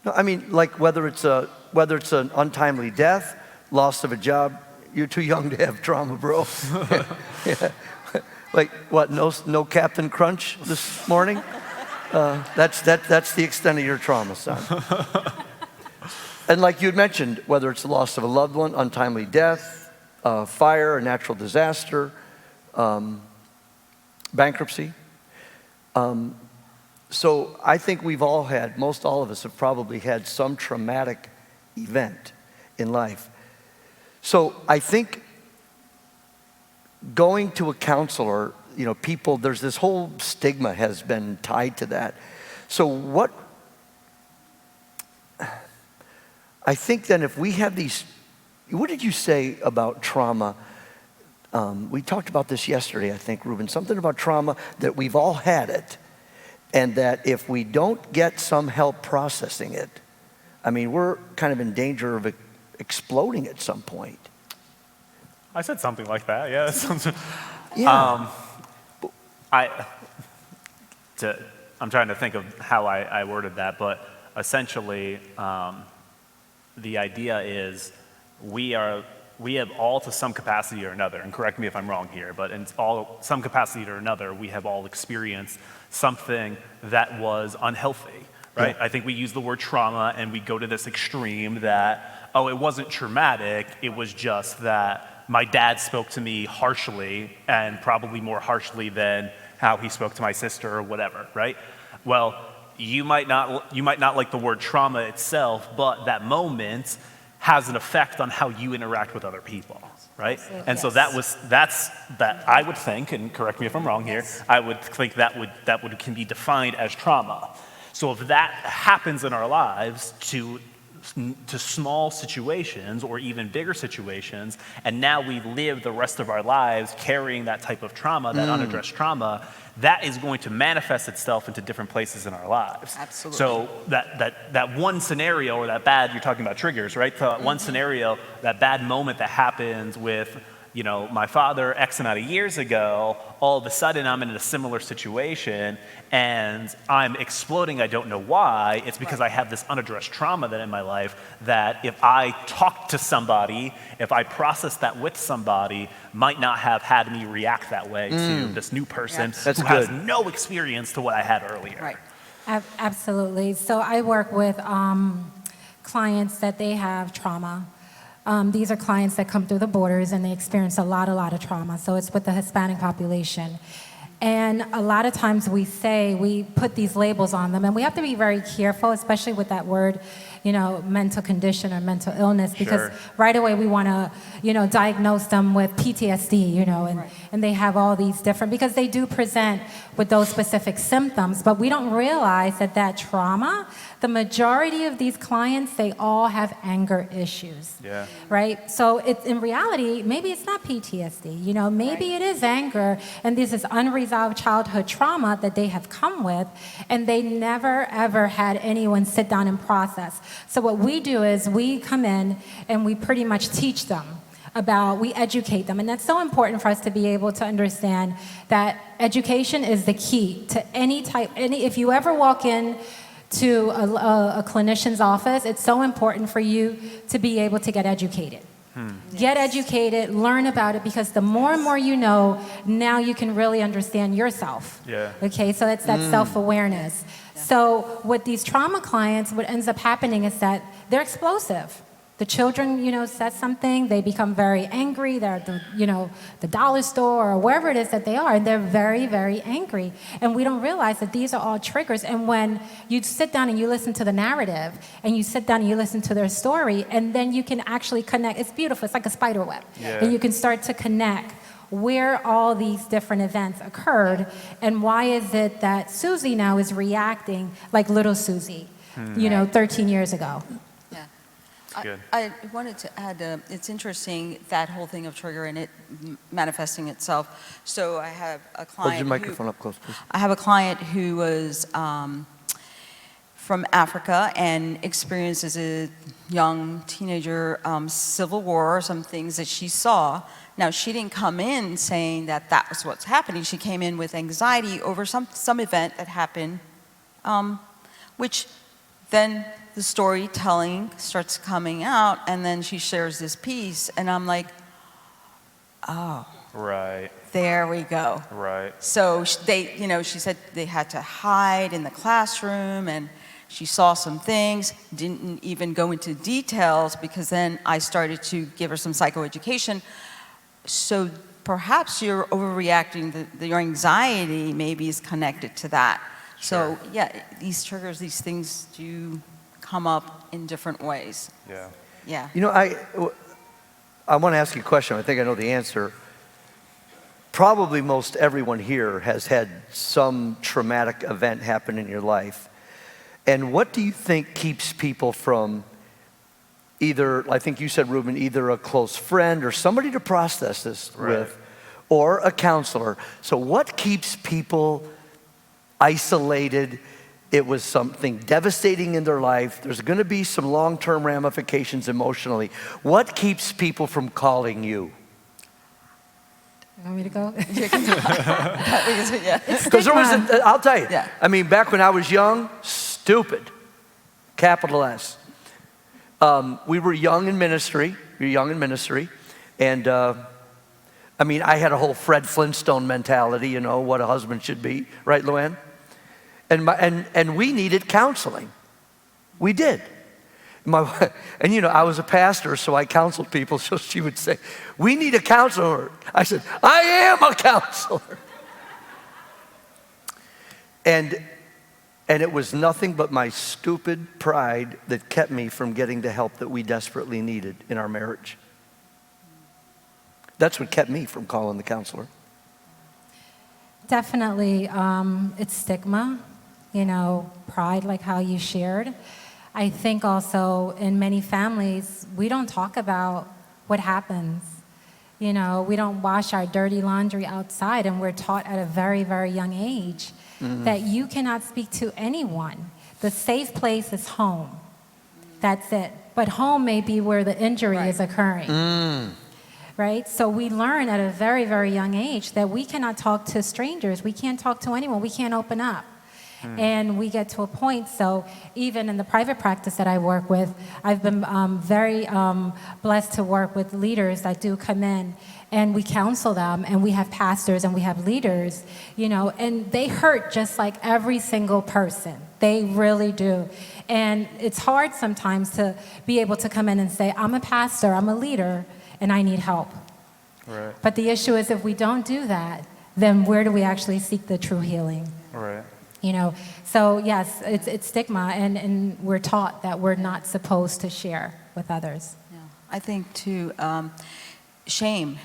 No, I mean, like whether it's an untimely death, loss of a job, you're too young to have trauma, bro. Yeah. Like what? No Captain Crunch this morning? That's the extent of your trauma, son. And like you had mentioned, whether it's the loss of a loved one, untimely death, fire, a natural disaster, bankruptcy. So I think most all of us have probably had some traumatic event in life. So I think going to a counselor, people, there's this whole stigma has been tied to that. So I think then if we have these, what did you say about trauma? We talked about this yesterday, I think, Ruben, something about trauma, that we've all had it, and that if we don't get some help processing it, I mean, we're kind of in danger of exploding at some point. I said something like that, yeah. Yeah. I'm trying to think of how I worded that, but essentially, the idea is we have all, to some capacity or another, and correct me if I'm wrong here, but in some capacity or another, we have all experienced something that was unhealthy, right? Yeah. I think we use the word trauma and we go to this extreme that, oh, it wasn't traumatic, it was just that my dad spoke to me harshly, and probably more harshly than how he spoke to my sister or whatever, right? Well, you might not like the word trauma itself, but that moment has an effect on how you interact with other people, right? Absolutely. And so Yes. that's I would think, and correct me if I'm wrong here, I would think that can be defined as trauma. So if that happens in our lives to small situations or even bigger situations, and now we live the rest of our lives carrying that type of trauma, that unaddressed trauma, that is going to manifest itself into different places in our lives. Absolutely. So that one scenario, or that bad, you're talking about triggers, right? So one scenario, that bad moment that happens with, my father X amount of years ago, all of a sudden I'm in a similar situation and I'm exploding. I don't know why. It's because I have this unaddressed trauma that in my life that if I talk to somebody, if I process that with somebody, might not have had me react that way to this new person That's who has good. no experience to what I had earlier. Right. Absolutely. So I work with clients that they have trauma. These are clients that come through the borders and they experience a lot of trauma. So it's with the Hispanic population. And a lot of times we put these labels on them, and we have to be very careful, especially with that word, mental condition or mental illness, because right away we want to, diagnose them with PTSD, and they have all these different, because they do present with those specific symptoms, but we don't realize that trauma, the majority of these clients, they all have anger issues. Yeah. Right? So it's, in reality, maybe it's not PTSD, maybe it is anger, and this is unresolved childhood trauma that they have come with, and they never ever had anyone sit down and process. So what we do is we come in and we pretty much teach them we educate them. And that's so important for us to be able to understand that education is the key to if you ever walk in to a clinician's office, it's so important for you to be able to get educated. Get educated, learn about it, because the more and more you know, now you can really understand yourself. Yeah. Okay, so that's that self-awareness. So with these trauma clients, what ends up happening is that they're explosive. The children, said something, they become very angry. They're at the dollar store or wherever it is that they are, and they're very, very angry. And we don't realize that these are all triggers. And when you sit down and you listen to the narrative, and you sit down and you listen to their story, and then you can actually connect. It's beautiful. It's like a spider web. Yeah. And you can start to connect where all these different events occurred, and why is it that Susie now is reacting like little Susie, 13 years ago. Good. I wanted to add, it's interesting, that whole thing of trigger and it manifesting itself. So I have a client. Hold your microphone up close, please. I have a client who was from Africa and experienced as a young teenager civil war, some things that she saw. Now, she didn't come in saying that that was what's happening. She came in with anxiety over some event that happened, which then the storytelling starts coming out, and then she shares this piece, and I'm like, oh. Right. There we go. Right. So she said they had to hide in the classroom, and she saw some things, didn't even go into details, because then I started to give her some psychoeducation. So perhaps you're overreacting, your anxiety maybe is connected to that. Sure. So yeah, these triggers, these things do come up in different ways. Yeah. Yeah. You know, I want to ask you a question. I think I know the answer. Probably most everyone here has had some traumatic event happen in your life. And what do you think keeps people from either, I think you said, Ruben, either a close friend or somebody to process this with, or a counselor? So what keeps people isolated? It was something devastating in their life. There's going to be some long-term ramifications emotionally. What keeps people from calling you? You want me to go? Yeah. Because there was, I'll tell you, Yeah. I mean, back when I was young, stupid, capital S. We were young in ministry. And I mean, I had a whole Fred Flintstone mentality, you know, what a husband should be. Right, Luann? And we needed counseling. We did. And you know, I was a pastor, so I counseled people. So she would say, "We need a counselor." I said, "I am a counselor." And it was nothing but my stupid pride that kept me from getting the help that we desperately needed in our marriage. That's what kept me from calling the counselor. Definitely, it's stigma, you know, pride, like how you shared. I think also in many families, we don't talk about what happens. You know, we don't wash our dirty laundry outside, and we're taught at a very, very young age that you cannot speak to anyone. The safe place is home. That's it. But home may be where the injury is occurring. Right? So we learn at a very, very young age that we cannot talk to strangers. We can't talk to anyone. We can't open up. And we get to a point, so even in the private practice that I work with, I've been very blessed to work with leaders that do come in, and we counsel them, and we have pastors and we have leaders, you know, and they hurt just like every single person. They really do. And it's hard sometimes to be able to come in and say, I'm a pastor, I'm a leader, and I need help. Right. But the issue is if we don't do that, then where do we actually seek the true healing? Right. You know, so yes, it's stigma, and we're taught that we're not supposed to share with others. Yeah. I think too, shame.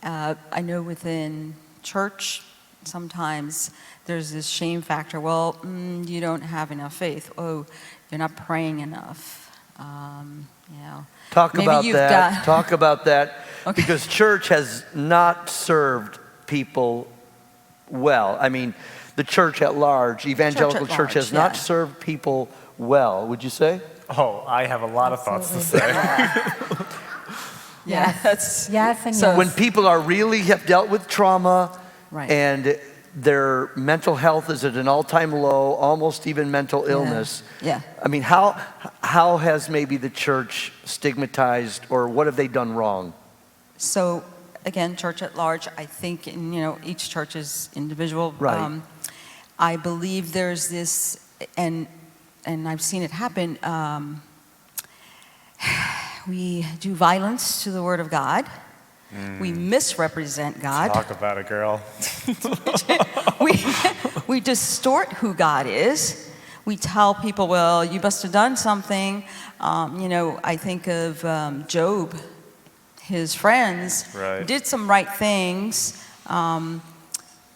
I know within church, sometimes there's this shame factor. Well, you don't have enough faith. Oh, you're not praying enough. You know. Talk Maybe about you've that. got- Talk about that. Okay. Because church has not served people well. I mean, the church at large, evangelical church, large, has not yeah. served people well, would you say? Oh, I have a lot of thoughts to Absolutely. say. Yeah, that's Yes and So- yes. When people are really have dealt with trauma right. and their mental health is at an all-time low, almost even mental illness. Yeah. I mean, how has maybe the church stigmatized, or what have they done wrong? So again, church at large, I think, and, you know, each church is individual. Right. I believe there's this, and I've seen it happen. We do violence to the Word of God. We misrepresent God. Talk about it, girl. we distort who God is. We tell people, well, you must have done something. You know, I think of Job. His friends Right. did some right things.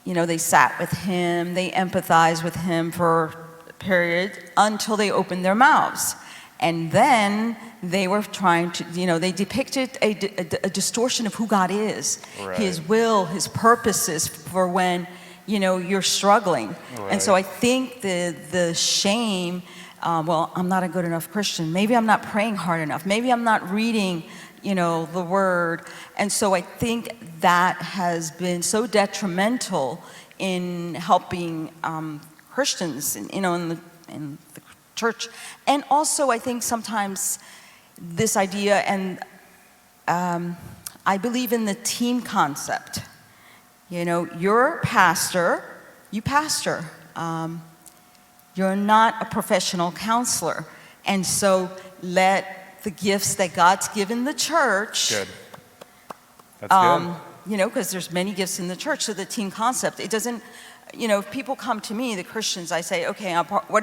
You know, they sat with him, they empathized with him for a period until they opened their mouths. And then they were trying to, you know, they depicted a distortion of who God is, Right. His will, His purposes for when, you know, you're struggling. And so I think the shame, well, I'm not a good enough Christian. Maybe I'm not praying hard enough. Maybe I'm not reading, you know, the Word. And so I think that has been so detrimental in helping Christians, you know, in the church. And also I think sometimes this idea, and I believe in the team concept. You know, you're a pastor, you pastor. You're not a professional counselor. And so let the gifts that God's given the church. Good. That's good. You know, because there's many gifts in the church. So the team concept, it doesn't, you know, if people come to me, the Christians, I say, okay,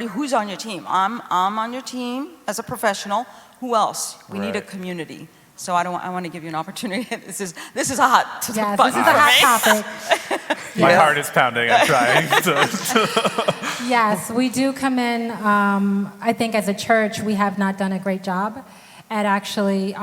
who's on your team? I'm on your team as a professional. Who else? We need a community. So I want to give you an opportunity. This is a hot Yes, this is a hot topic. My heart is pounding. I'm trying to. Yes, we do come in. I think as a church, we have not done a great job at actually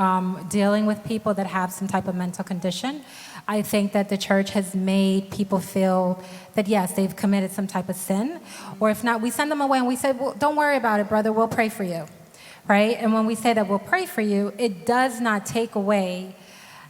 dealing with people that have some type of mental condition. I think that the church has made people feel that, yes, they've committed some type of sin. Or if not, we send them away and we say, well, don't worry about it, brother, we'll pray for you. Right? And when we say that we'll pray for you, it does not take away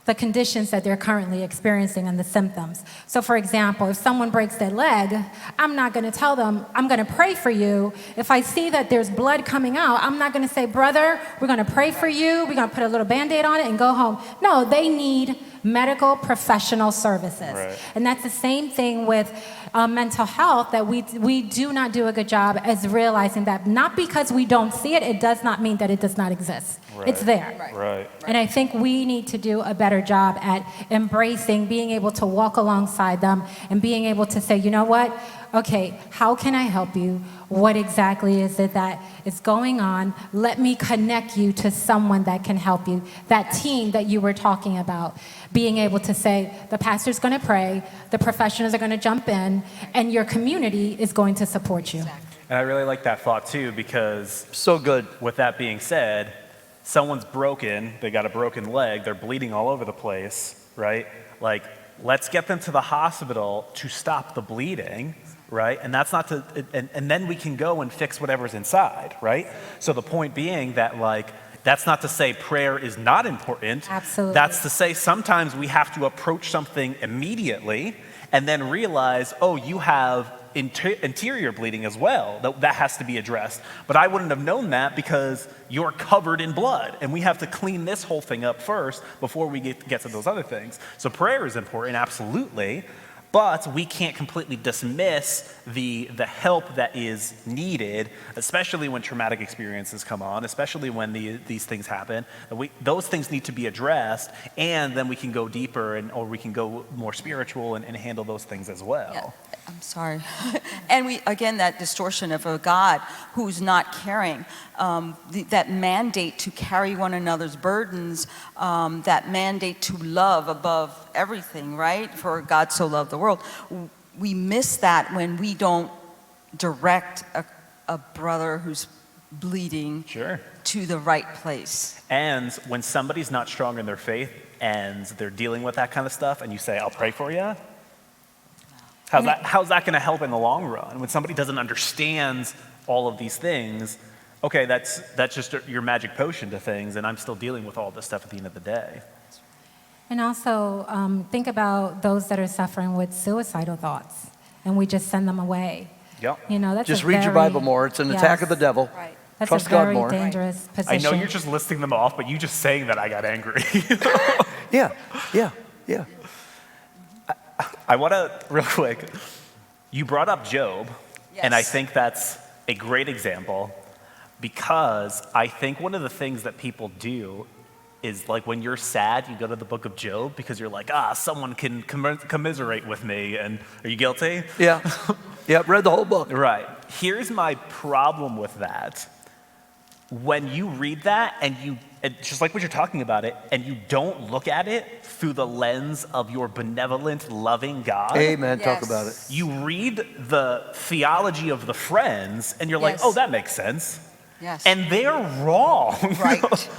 the conditions that they're currently experiencing and the symptoms. So for example, if someone breaks their leg, I'm not going to tell them, I'm going to pray for you. If I see that there's blood coming out, I'm not going to say, brother, we're going to pray for you. We're going to put a little Band-Aid on it and go home. No, they need medical professional services. Right. And that's the same thing with mental health, that we do not do a good job as realizing that not because we don't see it, it does not mean that it does not exist. Right. It's there. Right. And I think we need to do a better job at embracing, being able to walk alongside them and being able to say, you know what? Okay, how can I help you? What exactly is it that is going on? Let me connect you to someone that can help you. That team that you were talking about, being able to say, the pastor's going to pray, the professionals are going to jump in, and your community is going to support you. And I really like that thought too, because So good. with that being said, someone's broken, they got a broken leg, they're bleeding all over the place, right? Like, let's get them to the hospital to stop the bleeding, right? And that's not to, and then we can go and fix whatever's inside, right? So the point being that, like, that's not to say prayer is not important. Absolutely. That's to say sometimes we have to approach something immediately and then realize, oh, you have interior bleeding as well. That has to be addressed. But I wouldn't have known that because you're covered in blood. And we have to clean this whole thing up first before we get to those other things. So prayer is important, absolutely. But we can't completely dismiss the help that is needed, especially when traumatic experiences come on, especially when these things happen. Those things need to be addressed, and then we can go deeper, or we can go more spiritual and handle those things as well. Yeah, I'm sorry. And again, that distortion of a God who's not caring, that mandate to carry one another's burdens, that mandate to love above everything, right? For God so loved the world. We miss that when we don't direct a brother who's bleeding to the right place. And when somebody's not strong in their faith and they're dealing with that kind of stuff, and you say, I'll pray for you, how's that going to help in the long run? When somebody doesn't understand all of these things, okay, that's just your magic potion to things, and I'm still dealing with all this stuff at the end of the day. And also think about those that are suffering with suicidal thoughts, and we just send them away. Yep. You know, that's Just read your Bible more. It's an attack of the devil. Right. That's Trust a God very more. dangerous position. I know you're just listing them off, but you just saying that I got angry. Yeah. I want to, real quick, you brought up Job, and I think that's a great example, because I think one of the things that people do is, like, when you're sad, you go to the book of Job because you're like, someone can commiserate with me, and are you guilty? Yeah. Read the whole book. Right. Here's my problem with that. When you read that and just like what you're talking about it, and you don't look at it through the lens of your benevolent, loving God. Amen. Talk about it. You read the theology of the friends, and you're like, oh, that makes sense. Yes. And they're wrong. Right.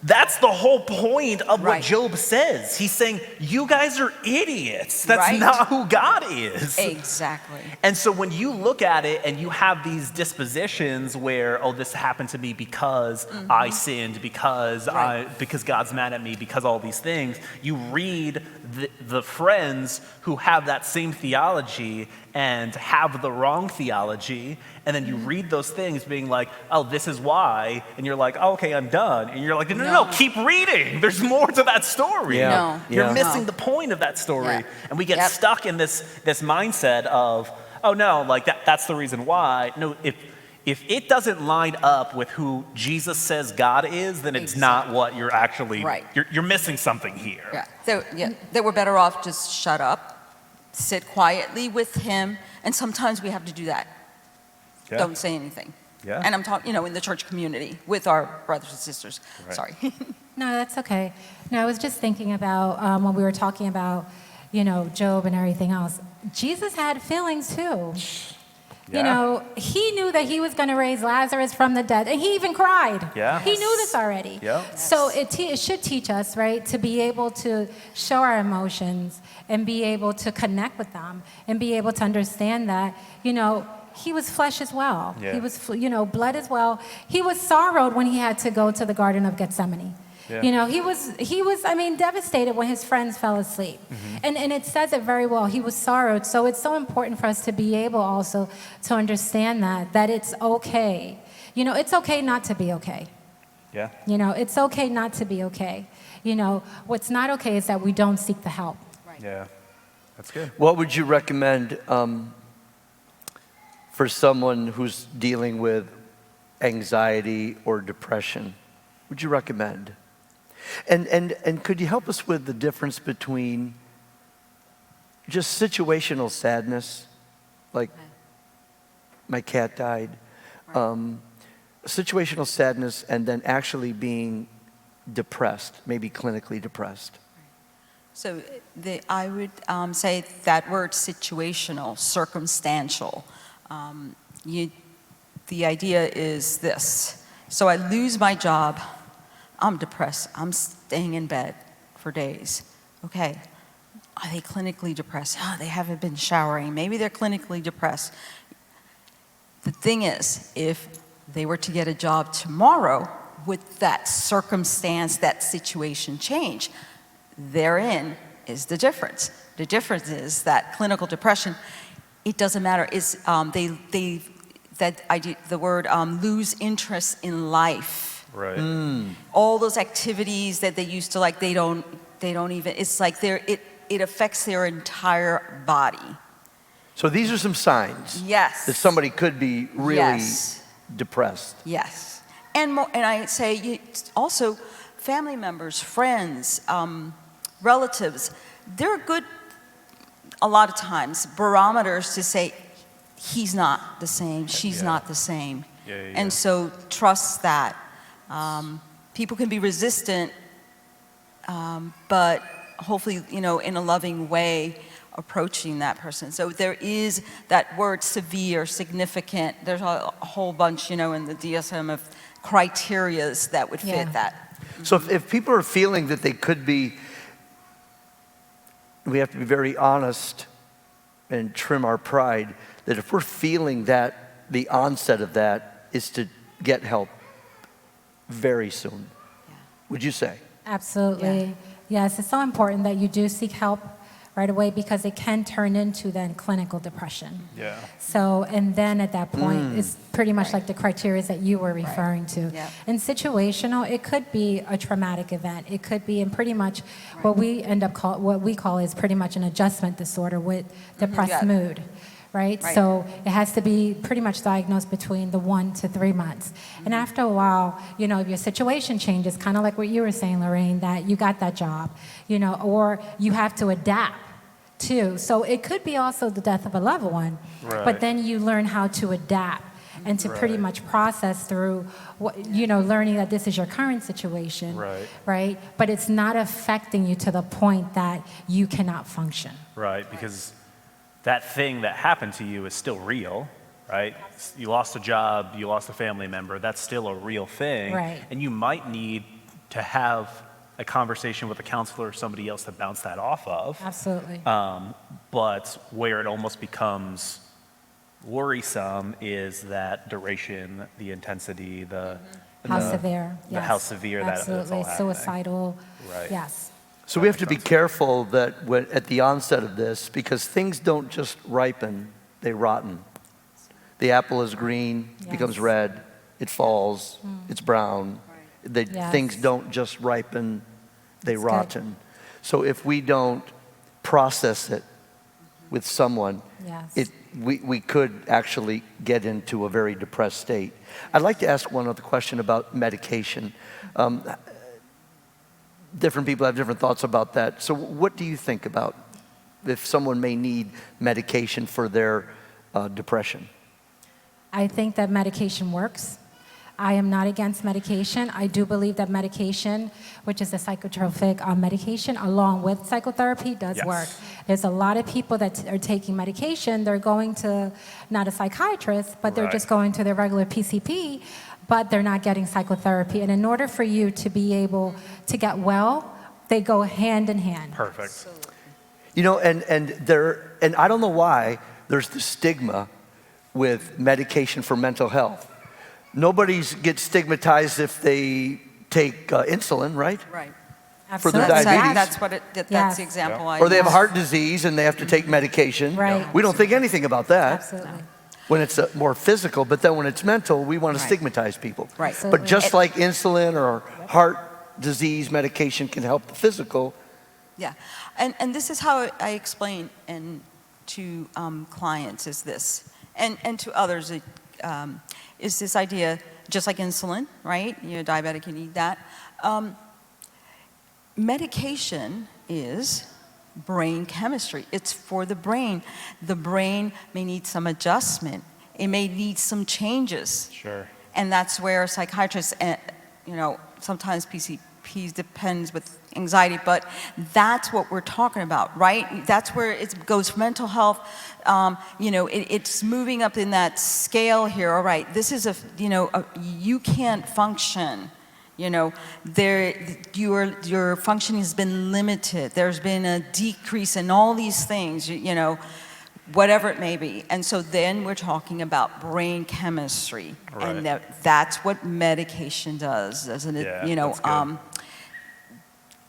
That's the whole point of what Job says. He's saying, you guys are idiots. That's not who God is. Exactly. And so when you look at it and you have these dispositions where, oh, this happened to me because I sinned, because God's mad at me, because all these things, you read the friends who have that same theology and have the wrong theology, and then you read those things being like, oh, this is why, and you're like, oh, okay, I'm done. And you're like, no, keep reading. There's more to that story. No. You're missing the point of that story. Yeah. And we get stuck in this mindset of, oh, no, like that's the reason why. No, if it doesn't line up with who Jesus says God is, then it's not what you're actually, you're missing something here. They were better off just shut up sit quietly with him, and sometimes we have to do that. Yeah. Don't say anything. Yeah. And I'm talking, in the church community with our brothers and sisters. Right. Sorry. No, that's okay. No, I was just thinking about when we were talking about, Job and everything else. Jesus had feelings too. Yeah. He knew that he was going to raise Lazarus from the dead, and he even cried. Yeah. He knew this already. Yeah. So it should teach us, right, to be able to show our emotions and be able to connect with them and be able to understand that, he was flesh as well. Yeah. He was, blood as well. He was sorrowed when he had to go to the Garden of Gethsemane. Yeah. He was, devastated when his friends fell asleep. And it says it very well. He was sorrowed. So it's so important for us to be able also to understand that it's okay. It's okay not to be okay. Yeah. It's okay not to be okay. What's not okay is that we don't seek the help. Right. Yeah. That's good. What would you recommend for someone who's dealing with anxiety or depression? Would you recommend? And could you help us with the difference between just situational sadness, like my cat died, situational sadness, and then actually being depressed, maybe clinically depressed? So I would say that word situational, circumstantial. The idea is this. So I lose my job. I'm depressed. I'm staying in bed for days. Okay. Are they clinically depressed? Oh, they haven't been showering. Maybe they're clinically depressed. The thing is, if they were to get a job tomorrow, would that circumstance, that situation change? Therein is the difference. The difference is that clinical depression, it doesn't matter. It's, the word lose interest in life. Right. All those activities that they used to like, they don't even, it's like it affects their entire body. So these are some signs Yes. that somebody could be really Yes. depressed. Yes. And I say also family members, friends, relatives, they're good a lot of times barometers to say he's not the same, she's not the same. Yeah. And so trust that. People can be resistant, but hopefully, in a loving way, approaching that person. So there is that word severe, significant. There's a whole bunch, in the DSM of criterias that would fit that. So if people are feeling that they could be, we have to be very honest and trim our pride, that if we're feeling that the onset of that is to get help very soon. Yeah. Would you say? Absolutely. Yeah. Yes, it's so important that you do seek help right away because it can turn into then clinical depression. Yeah. So, and then at that point, it's pretty much like the criteria that you were referring to. Yep. And situational, it could be a traumatic event. It could be, and pretty much what we call is pretty much an adjustment disorder with depressed Yeah. mood. Right? Right. So it has to be pretty much diagnosed between the 1 to 3 months. And after a while, if your situation changes, kind of like what you were saying, Lorraine, that you got that job, or you have to adapt too. So it could be also the death of a loved one, Right. but then you learn how to adapt and to pretty Right. much process through, learning that this is your current situation, Right. right? But it's not affecting you to the point that you cannot function. Right, because that thing that happened to you is still real, right? You lost a job, you lost a family member, that's still a real thing. Right. And you might need to have a conversation with a counselor or somebody else to bounce that off of. Absolutely. But where it almost becomes worrisome is that duration, the intensity, How the- severe? the how severe that it's all Absolutely. happening. Suicidal. Right. Yes. So we have to be careful that at the onset of this, because things don't just ripen, they rotten. The apple is green, becomes Yes. red, it falls, it's brown. Yes. Things don't just ripen, they That's good. rotten. So if we don't process it with someone, Yes. we could actually get into a very depressed state. I'd like to ask one other question about medication. Different people have different thoughts about that. So what do you think about if someone may need medication for their depression? I think that medication works. I am not against medication. I do believe that medication, which is a psychotropic medication, along with psychotherapy, does work. There's a lot of people that are taking medication. They're going to not a psychiatrist, but they're just going to their regular PCP, but they're not getting psychotherapy. And in order for you to be able to get well, they go hand in hand. Perfect. You know, and I don't know why there's the stigma with medication for mental health. Nobody gets stigmatized if they take insulin, right? Right. For their Absolutely. diabetes. That's the example I Or they have use. heart disease and they have to take medication. Right. We don't think anything about that Absolutely. when it's more physical, but then when it's mental, we want to stigmatize people. Right. But just like insulin or heart disease medication can help the physical. Yeah, and this is how I explain to clients is this, and to others, is this idea, just like insulin, right? You're diabetic, you need that. Medication is brain chemistry. It's for the brain. The brain may need some adjustment. It may need some changes. Sure. And that's where psychiatrists, sometimes PCPs depends with anxiety, but that's what we're talking about, right? That's where it goes for mental health. It's moving up in that scale here. All right, this is you can't function. Your functioning has been limited. There's been a decrease in all these things. Whatever it may be. And so then we're talking about brain chemistry. Right. And that's what medication does, doesn't it? That's good.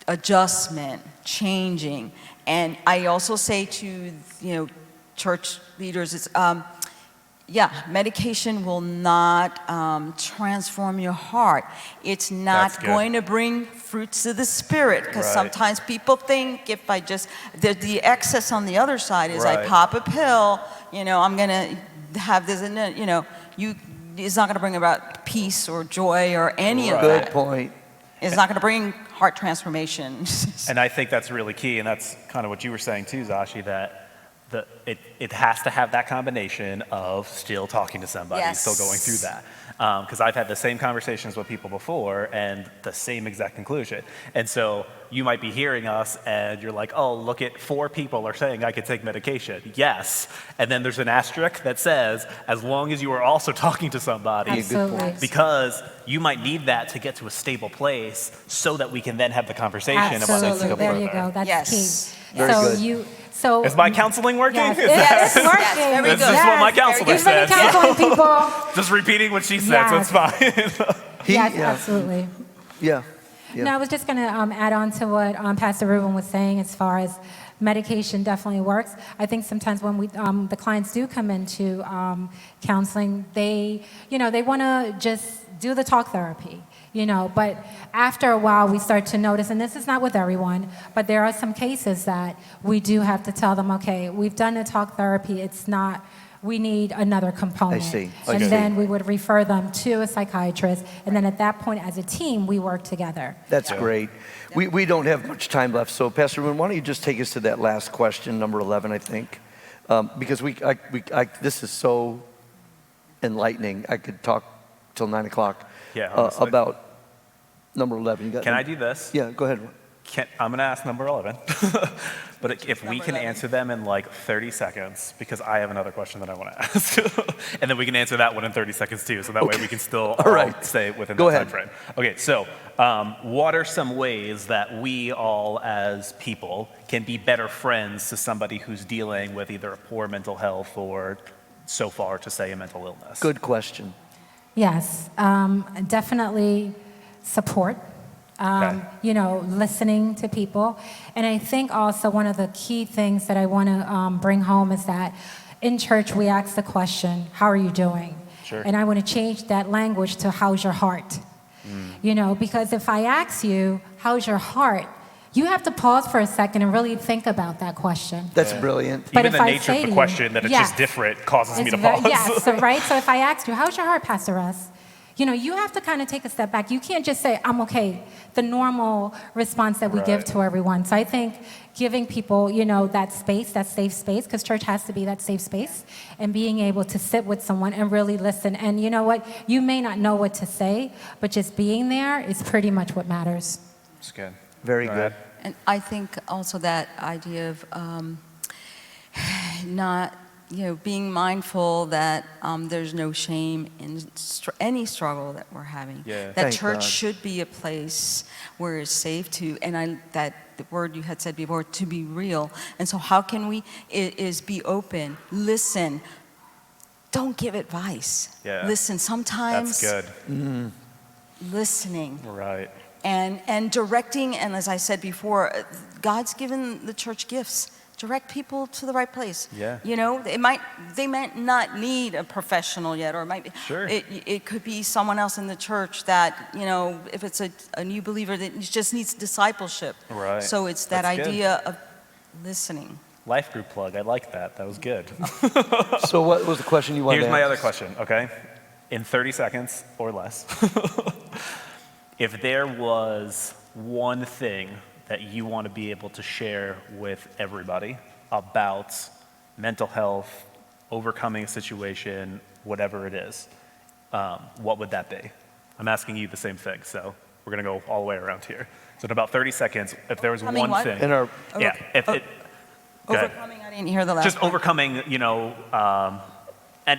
Adjustment, changing. And I also say to, church leaders, it's, medication will not transform your heart. It's not going to bring fruits of the Spirit, because sometimes people think if I just, the excess on the other side is I pop a pill, I'm going to have this, and it's not going to bring about peace or joy or any of that. Good point. It's not going to bring heart transformation. And I think that's really key, and that's kind of what you were saying too, Zashi, that it has to have that combination of still talking to somebody, still going through that. Because I've had the same conversations with people before and the same exact conclusion. And so you might be hearing us and you're like, oh, look at 4 people are saying I could take medication. Yes. And then there's an asterisk that says, as long as you are also talking to somebody. Absolutely. Because you might need that to get to a stable place so that we can then have the conversation about things to go There further. you go. That's key. Very good. Is my counseling working? Yes, Is it's working. Yes, very This good. is what my counselor He's been said. counseling people. Just repeating what she said, so it's fine. Absolutely. Yeah. No, I was just going to add on to what Pastor Ruben was saying as far as medication definitely works. I think sometimes when the clients do come into counseling, they want to just do the talk therapy, but after a while we start to notice, and this is not with everyone, but there are some cases that we do have to tell them, okay, we've done the talk therapy, we need another component. I see. And then we would refer them to a psychiatrist, and then at that point, as a team, we work together. That's great. We don't have much time left, so Pastor Moon, why don't you just take us to that last question, number 11, I think, because this is so enlightening. I could talk till 9 o'clock about number 11. Can I do this? Yeah, go ahead. I'm going to ask number 11. But if we can answer them in like 30 seconds, because I have another question that I want to ask. And then we can answer that one in 30 seconds too, so that way we can still stay within that time frame. Okay, so what are some ways that we all as people can be better friends to somebody who's dealing with either a poor mental health or so far to say a mental illness? Good question. Yes, definitely support. Listening to people. And I think also one of the key things that I want to bring home is that in church we ask the question, how are you doing? Sure. And I want to change that language to how's your heart? Because if I ask you, how's your heart? You have to pause for a second and really think about that question. That's brilliant. But even the nature of the question, that it's just different, causes me to pause. So if I asked you, how's your heart, Pastor Russ? you have to kind of take a step back. You can't just say, I'm okay, the normal response that we give to everyone. So I think giving people, that space, that safe space, because church has to be that safe space, and being able to sit with someone and really listen. And you know what? You may not know what to say, but just being there is pretty much what matters. That's good. Very good. And I think also that idea of not, being mindful that there's no shame in any struggle that we're having. Yeah. That Thank church God. should be a place where it's safe to, that the word you had said before, to be real. And so how can we, is be open, listen, don't give advice. Yeah. Listen, sometimes That's good. listening. Right. And directing, and as I said before, God's given the church gifts. Direct people to the right place. Yeah. They might not need a professional yet, or it might be. Sure. It could be someone else in the church that, if it's a new believer that just needs discipleship. Right. So it's that That's good. idea of listening. Life group plug. I like that. That was good. So what was the question you wanted Here's to my ask? other question, okay? In 30 seconds or less, if there was one thing that you want to be able to share with everybody about mental health, overcoming a situation, whatever it is, what would that be? I'm asking you the same thing, so we're going to go all the way around here. So in about 30 seconds, if there was Overcoming one what? thing. In our, Yeah, go ahead. Overcoming, I didn't hear the last Just part. overcoming,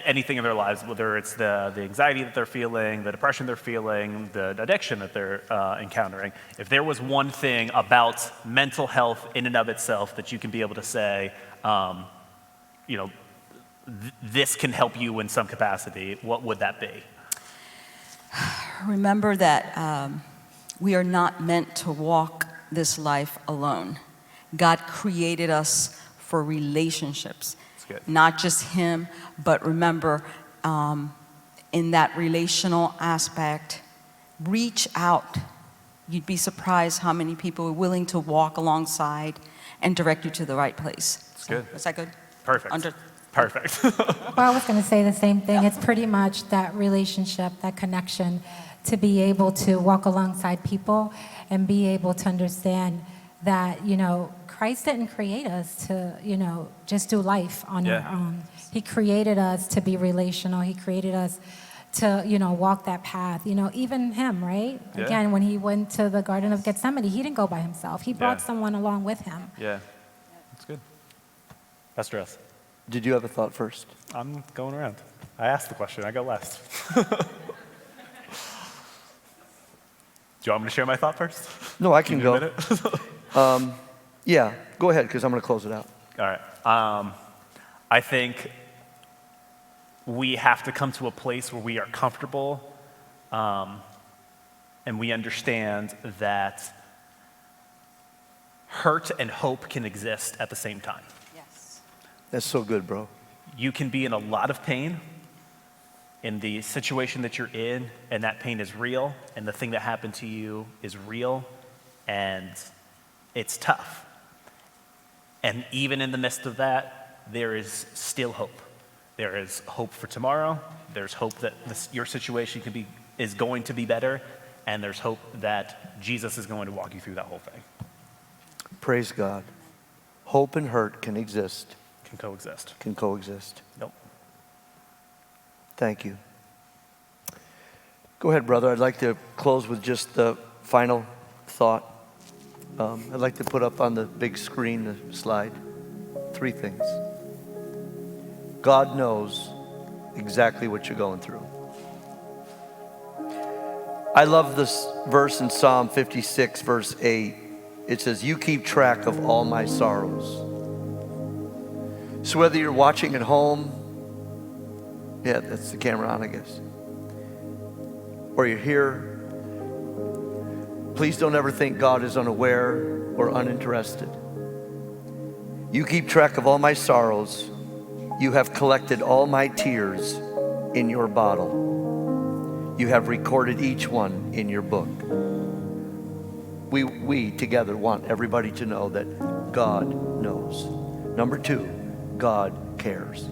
anything in their lives, whether it's the anxiety that they're feeling, the depression they're feeling, the addiction that they're encountering. If there was one thing about mental health in and of itself that you can be able to say, this can help you in some capacity, what would that be? Remember that we are not meant to walk this life alone. God created us for relationships. That's good. Not just Him, but remember, in that relational aspect, reach out. You'd be surprised how many people are willing to walk alongside and direct you to the right place. That's good. Is that good? Perfect. Perfect. Well, I was going to say the same thing. It's pretty much that relationship, that connection, to be able to walk alongside people and be able to understand that, Christ didn't create us to, just do life on our own. He created us to be relational. He created us to, walk that path. Even Him, right? Yeah. Again, when He went to the Garden of Gethsemane, He didn't go by Himself. He brought someone along with Him. Yeah, that's good. Pastor S. did you have a thought first? I'm going around. I asked the question. I go last. Do you want me to share my thought first? No, I can Give me a go. minute? Yeah, go ahead, because I'm going to close it out. All right. I think we have to come to a place where we are comfortable and we understand that hurt and hope can exist at the same time. Yes. That's so good, bro. You can be in a lot of pain in the situation that you're in, and that pain is real, and the thing that happened to you is real, and it's tough. And even in the midst of that, there is still hope. There is hope for tomorrow. There's hope that your situation is going to be better, and there's hope that Jesus is going to walk you through that whole thing. Praise God. Hope and hurt can exist, Can coexist. can coexist. Nope. Thank you. Go ahead, brother. I'd like to close with just the final thought. I'd like to put up on the big screen, the slide, 3 things. God knows exactly what you're going through. I love this verse in Psalm 56, verse 8. It says, "You keep track of all my sorrows." So whether you're watching at home, yeah, that's the camera on, I guess, or you're here, please don't ever think God is unaware or uninterested. You keep track of all my sorrows. You have collected all my tears in your bottle. You have recorded each one in your book. We together want everybody to know that God knows. Number 2, God cares.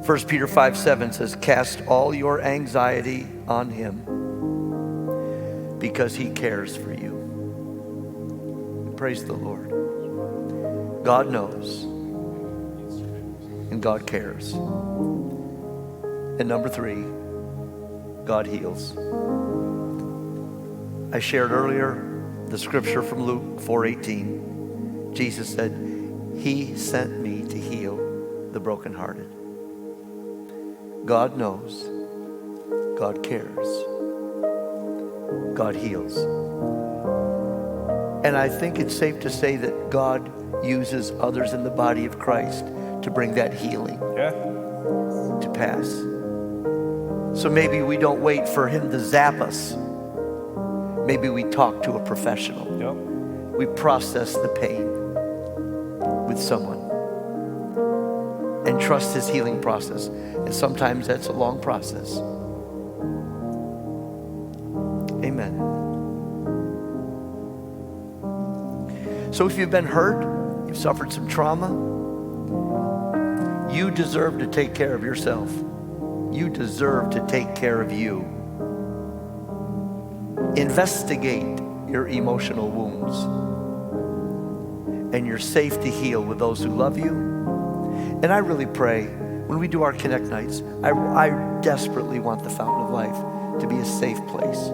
1 Peter 5:7 says, cast all your anxiety on him because he cares for you. Praise the Lord. God knows and God cares. And number 3, God heals. I shared earlier the scripture from Luke 4:18. Jesus said, he sent me to heal the brokenhearted. God knows, God cares, God heals. And I think it's safe to say that God uses others in the body of Christ to bring that healing to pass. So maybe we don't wait for him to zap us. Maybe we talk to a professional. We process the pain with someone and trust his healing process. And sometimes that's a long process. Amen. So if you've been hurt, you've suffered some trauma, you deserve to take care of yourself. You deserve to take care of you. Investigate your emotional wounds. And you're safe to heal with those who love you. And I really pray, when we do our Connect nights, I desperately want the Fountain of Life to be a safe place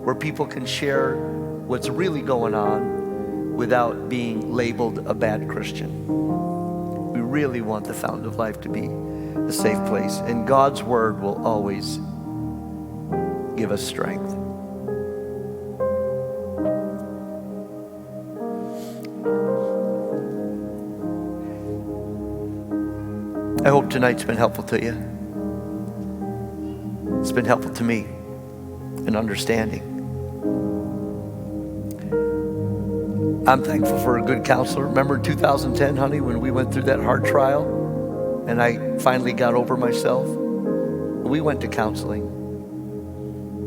where people can share what's really going on without being labeled a bad Christian. We really want the Fountain of Life to be a safe place. And God's word will always give us strength. I hope tonight's been helpful to you. It's been helpful to me in understanding. I'm thankful for a good counselor. Remember in 2010, honey, when we went through that hard trial and I finally got over myself? We went to counseling.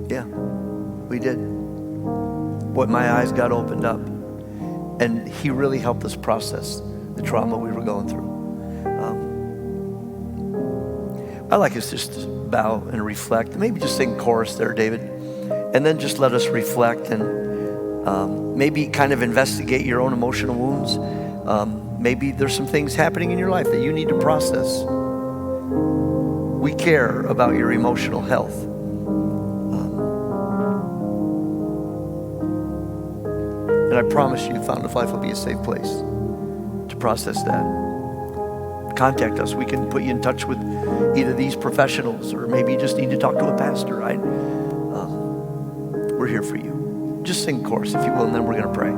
Yeah, we did. Boy, my eyes got opened up. And he really helped us process the trauma we were going through. I'd like us just to bow and reflect. Maybe just sing chorus there, David. And then just let us reflect and maybe kind of investigate your own emotional wounds. Maybe there's some things happening in your life that you need to process. We care about your emotional health. And I promise you, Fountain of Life will be a safe place to process that. Contact us. We can put you in touch with either these professionals or maybe you just need to talk to a pastor, right? We're here for you. Just sing chorus, if you will, and then we're going to pray.